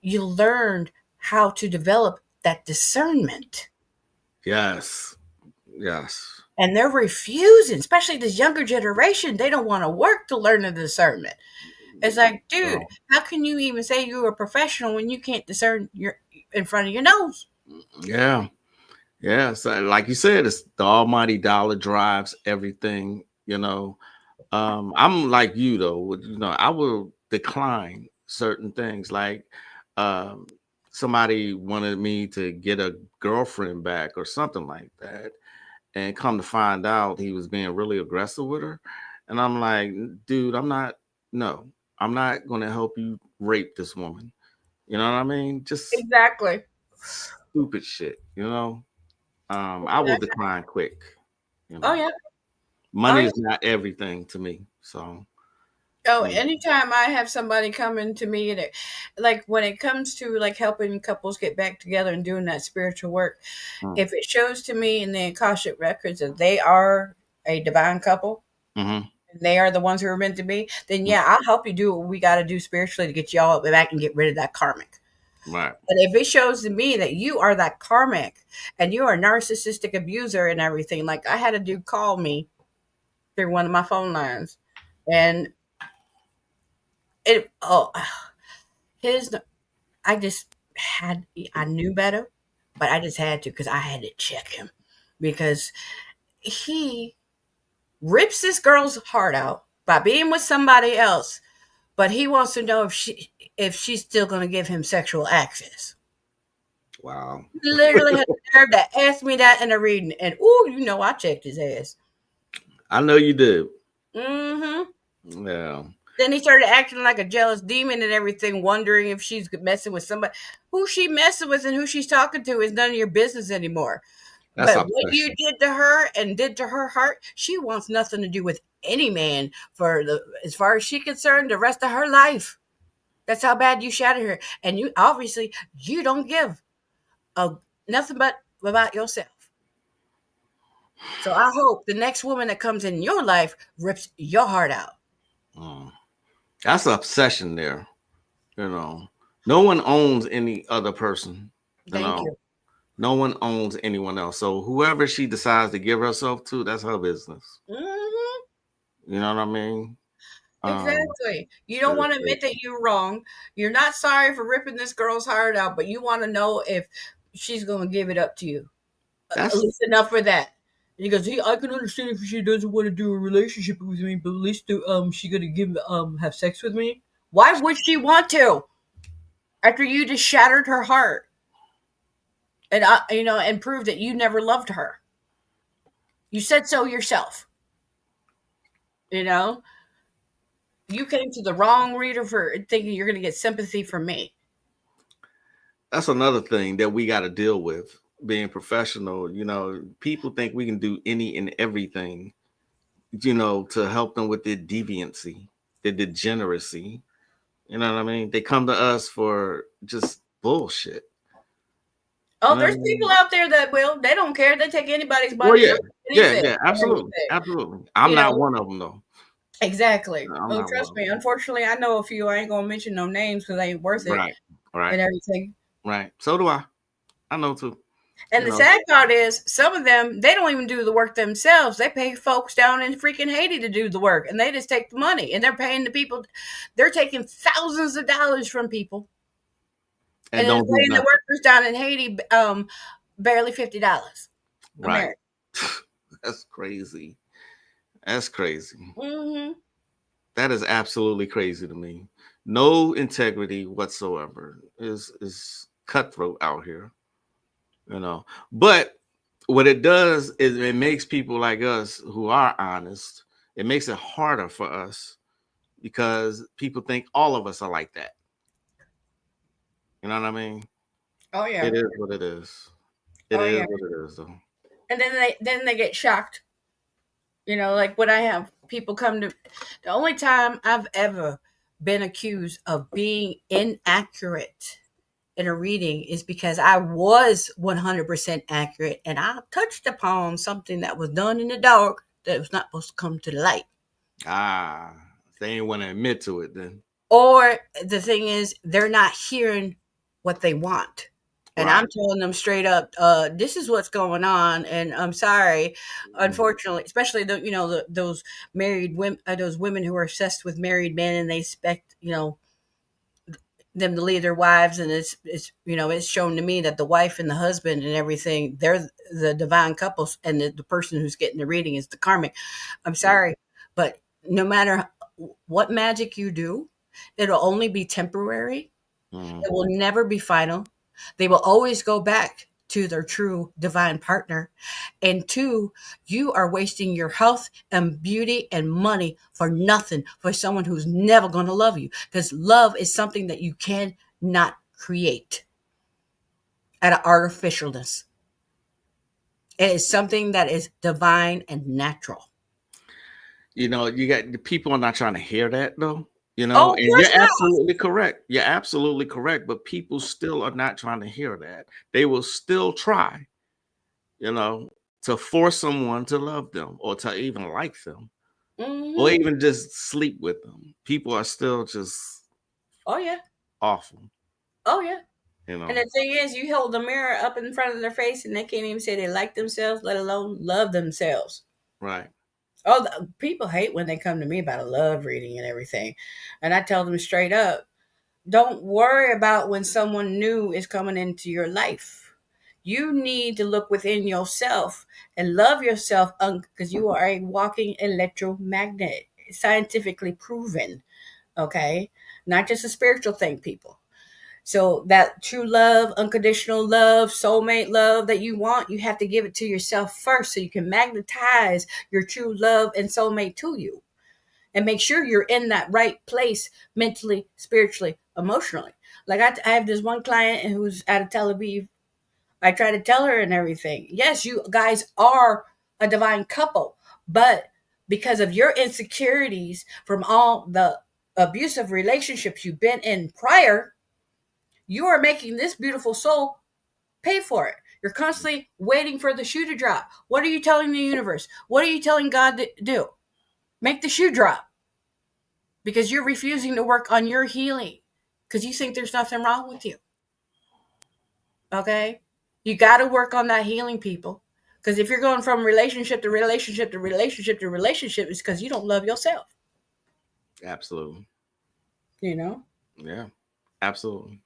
Speaker 1: you learn how to develop that discernment.
Speaker 2: Yes. Yes.
Speaker 1: And they're refusing, especially this younger generation. They don't want to work to learn the discernment. It's like, dude,
Speaker 2: So,
Speaker 1: how can you even say you're a professional when you can't discern your in front of your nose?
Speaker 2: yeah. Yeah. So like you said, it's the almighty dollar drives everything, you know. I'm like you though, I will decline certain things. Like um somebody wanted me to get a girlfriend back or something like that. And come to find out he was being really aggressive with her. And I'm like, dude, no, I'm not gonna help you rape this woman. You know what I mean? Just
Speaker 1: Exactly.
Speaker 2: stupid shit. I will decline quick, you
Speaker 1: Oh
Speaker 2: know.
Speaker 1: yeah. Oh
Speaker 2: Money
Speaker 1: yeah.
Speaker 2: is not everything to me. So
Speaker 1: Oh,
Speaker 2: you know.
Speaker 1: anytime I have somebody coming to me, and like when it comes to like helping couples get back together and doing that spiritual work,
Speaker 2: Mm.
Speaker 1: if it shows to me in the Akashic records that they are a divine couple,
Speaker 2: Mhm.
Speaker 1: and they are the ones who are meant to be, then yeah, I'll help you do what we got to do spiritually to get y'all back and get rid of that karmic.
Speaker 2: Right.
Speaker 1: But if it shows to me that you are that karmic and you are a narcissistic abuser and everything, like I had a dude call me through one of my phone lines, and it his I just I knew better, but I just had to, because I had to check him, because he rips this girl's heart out by being with somebody else, but he wants to know if she's still going to give him sexual access.
Speaker 2: Wow.
Speaker 1: He literally had the nerve to ask me that in a reading, and ooh, I checked his ass.
Speaker 2: I know you did.
Speaker 1: Mm-hmm.
Speaker 2: Yeah.
Speaker 1: Then he started acting like a jealous demon and everything, wondering if she's messing with somebody. Who she messing with and who she's talking to is none of your business anymore.
Speaker 2: That's
Speaker 1: But what you
Speaker 2: obsession.
Speaker 1: did to her and did to her heart, she wants nothing to do with any man for as far as she's concerned, the rest of her life. That's how bad you shattered her. And you obviously you don't give a nothing but about yourself. So I hope the next woman that comes in your life rips your heart out.
Speaker 2: Mm. That's obsession there. You know, no one owns any other person. You
Speaker 1: Thank you.
Speaker 2: know, no one owns anyone else. So whoever she decides to give herself to, that's her business.
Speaker 1: Hmm.
Speaker 2: You know what I mean? Um,
Speaker 1: Exactly. You don't
Speaker 2: it-
Speaker 1: want to
Speaker 2: it-
Speaker 1: admit that you're wrong. You're not sorry for ripping this girl's heart out, but you want to know if she's going to give it up to you. At
Speaker 2: that's
Speaker 1: least enough for that. And he goes, "Hey, I can understand if she doesn't want to do a relationship with me, but at least she gonna have sex with me. Why would she want to after you just shattered her heart and and proved that you never loved her? You said so yourself. You know, you came to the wrong reader for thinking you're gonna get sympathy from me.
Speaker 2: that's another thing that we got to deal with. Being professional, people think we can do any and everything, to help them with their deviancy, their degeneracy. You know what I mean? They come to us for just bullshit. You
Speaker 1: Oh,
Speaker 2: know what
Speaker 1: there's
Speaker 2: I
Speaker 1: people
Speaker 2: mean?
Speaker 1: out there that will. They don't care. They take anybody's
Speaker 2: Well,
Speaker 1: money
Speaker 2: yeah,
Speaker 1: for
Speaker 2: yeah,
Speaker 1: anything
Speaker 2: yeah,
Speaker 1: and
Speaker 2: absolutely,
Speaker 1: everything.
Speaker 2: absolutely. I'm
Speaker 1: You
Speaker 2: not
Speaker 1: know,
Speaker 2: one of them though.
Speaker 1: exactly.
Speaker 2: I'm
Speaker 1: Oh,
Speaker 2: not one
Speaker 1: trust
Speaker 2: of
Speaker 1: me.
Speaker 2: them.
Speaker 1: Unfortunately, I know a few. I ain't gonna mention no names because they ain't worth it
Speaker 2: Right, right,
Speaker 1: and everything.
Speaker 2: right. So do I. I know too.
Speaker 1: And
Speaker 2: You
Speaker 1: the
Speaker 2: know.
Speaker 1: sad part is, some of them they don't even do the work themselves. They pay folks down in freaking Haiti to do the work, and they just take the money and they're paying the people. They're taking thousands of dollars from people
Speaker 2: And
Speaker 1: and then
Speaker 2: don't do
Speaker 1: paying the
Speaker 2: nothing.
Speaker 1: workers down in Haiti barely $50
Speaker 2: Right.
Speaker 1: American.
Speaker 2: That's crazy. That's crazy.
Speaker 1: Mm-hmm.
Speaker 2: That is absolutely crazy to me. No integrity whatsoever. Is cutthroat out here. But what it does is it makes people like us who are honest, it makes it harder for us because people think all of us are like that. You know what I mean?
Speaker 1: Oh yeah.
Speaker 2: It is what it is. It
Speaker 1: Oh
Speaker 2: is
Speaker 1: yeah.
Speaker 2: what it is, though.
Speaker 1: And then they get shocked. Like when I have people come to, the only time I've ever been accused of being inaccurate in a reading is because I was 100% accurate and I touched upon something that was done in the dark that was not supposed to come to the light.
Speaker 2: Ah, they ain't want to admit to it then.
Speaker 1: Or the thing is, they're not hearing what they want. And
Speaker 2: Right.
Speaker 1: I'm telling them straight up, this is what's going on. And I'm sorry, unfortunately, especially those married women, those women who are obsessed with married men and they expect, them to leave their wives. And it's shown to me that the wife and the husband and everything, they're the divine couples. And the person who's getting the reading is the karmic. I'm sorry, but no matter what magic you do, it'll only be temporary.
Speaker 2: Mm.
Speaker 1: It will never be final. They will always go back to their true divine partner. And two, you are wasting your health and beauty and money for nothing for someone who's never going to love you, because love is something that you cannot create out of artificialness. It is something that is divine and natural.
Speaker 2: You got the people are not trying to hear that though.
Speaker 1: Oh, of
Speaker 2: And
Speaker 1: course
Speaker 2: you're
Speaker 1: not.
Speaker 2: absolutely correct. You're absolutely correct. But people still are not trying to hear that. They will still try, to force someone to love them or to even like them or
Speaker 1: Mm-hmm.
Speaker 2: even just sleep with them. People are still just
Speaker 1: Oh, yeah.
Speaker 2: awful,
Speaker 1: Oh, yeah.
Speaker 2: you
Speaker 1: And
Speaker 2: know.
Speaker 1: the thing is, you hold the mirror up in front of their face and they can't even say they like themselves, let alone love themselves.
Speaker 2: Right.
Speaker 1: Oh, people hate when they come to me about a love reading and everything. And I tell them straight up, don't worry about when someone new is coming into your life. You need to look within yourself and love yourself because you are a walking electromagnet, scientifically proven. Okay. Not just a spiritual thing, people. So that true love, unconditional love, soulmate love that you want, you have to give it to yourself first so you can magnetize your true love and soulmate to you. And make sure you're in that right place mentally, spiritually, emotionally. Like I have this one client who's out of Tel Aviv. I try to tell her and everything. Yes, you guys are a divine couple, but because of your insecurities from all the abusive relationships you've been in prior, you are making this beautiful soul pay for it. You're constantly waiting for the shoe to drop. What are you telling the universe? What are you telling God to do? Make the shoe drop because you're refusing to work on your healing because you think there's nothing wrong with you. Okay? You got to work on that healing, people. Because if you're going from relationship to relationship to relationship to relationship, it's because you don't love yourself.
Speaker 2: Absolutely.
Speaker 1: You know?
Speaker 2: Yeah. Absolutely.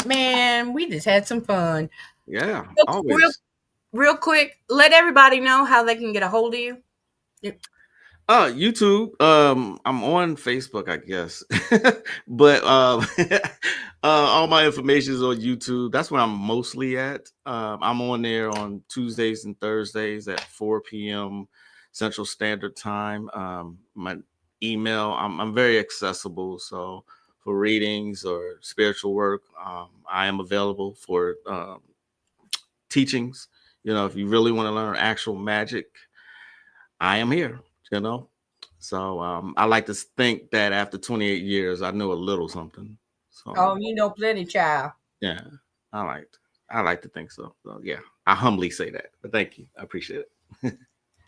Speaker 1: Man, we just had some fun.
Speaker 2: Yeah.
Speaker 1: Real,
Speaker 2: Always.
Speaker 1: real quick, let everybody know how they can get a hold of you.
Speaker 2: YouTube. I'm on Facebook, I guess. But all my information is on YouTube. That's where I'm mostly at. I'm on there on Tuesdays and Thursdays at 4 p.m. Central Standard Time. My email, I'm very accessible. So for readings or spiritual work, I am available for teachings. If you really want to learn actual magic, I am here, you know. So I like to think that after 28 years, I know a little something.
Speaker 1: Oh,
Speaker 2: So
Speaker 1: you know plenty, child.
Speaker 2: yeah, I like I like to think so. So yeah, I humbly say that. But thank you. I appreciate it.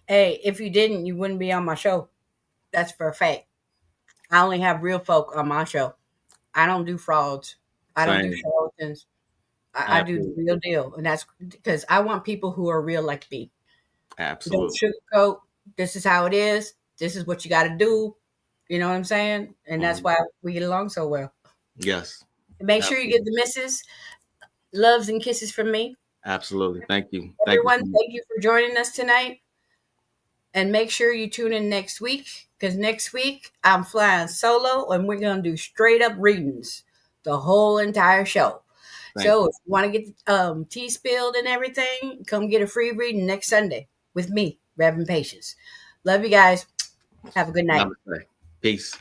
Speaker 1: Hey, if you didn't, you wouldn't be on my show. That's for a fact. I only have real folk on my show. I don't do frauds. I don't do
Speaker 2: Same.
Speaker 1: charlatans. I do the
Speaker 2: Absolutely.
Speaker 1: real deal. And that's because I want people who are real like me. Don't
Speaker 2: Absolutely.
Speaker 1: sugarcoat. This is how it is. This is what you got to do. You know what I'm saying? And that's
Speaker 2: Mhm.
Speaker 1: why we get along so well.
Speaker 2: Yes.
Speaker 1: Make sure you
Speaker 2: Absolutely.
Speaker 1: get the misses, loves and kisses from me.
Speaker 2: Absolutely. Thank you. Thank you
Speaker 1: Everyone,
Speaker 2: so much.
Speaker 1: thank you for joining us tonight. And make sure you tune in next week because next week I'm flying solo and we're going to do straight up readings the whole entire show.
Speaker 2: Thank
Speaker 1: So
Speaker 2: you.
Speaker 1: if you want to get tea spilled and everything, come get a free reading next Sunday with me, Reverend Patience. Love you guys. Have a good night.
Speaker 2: Namaste. Peace.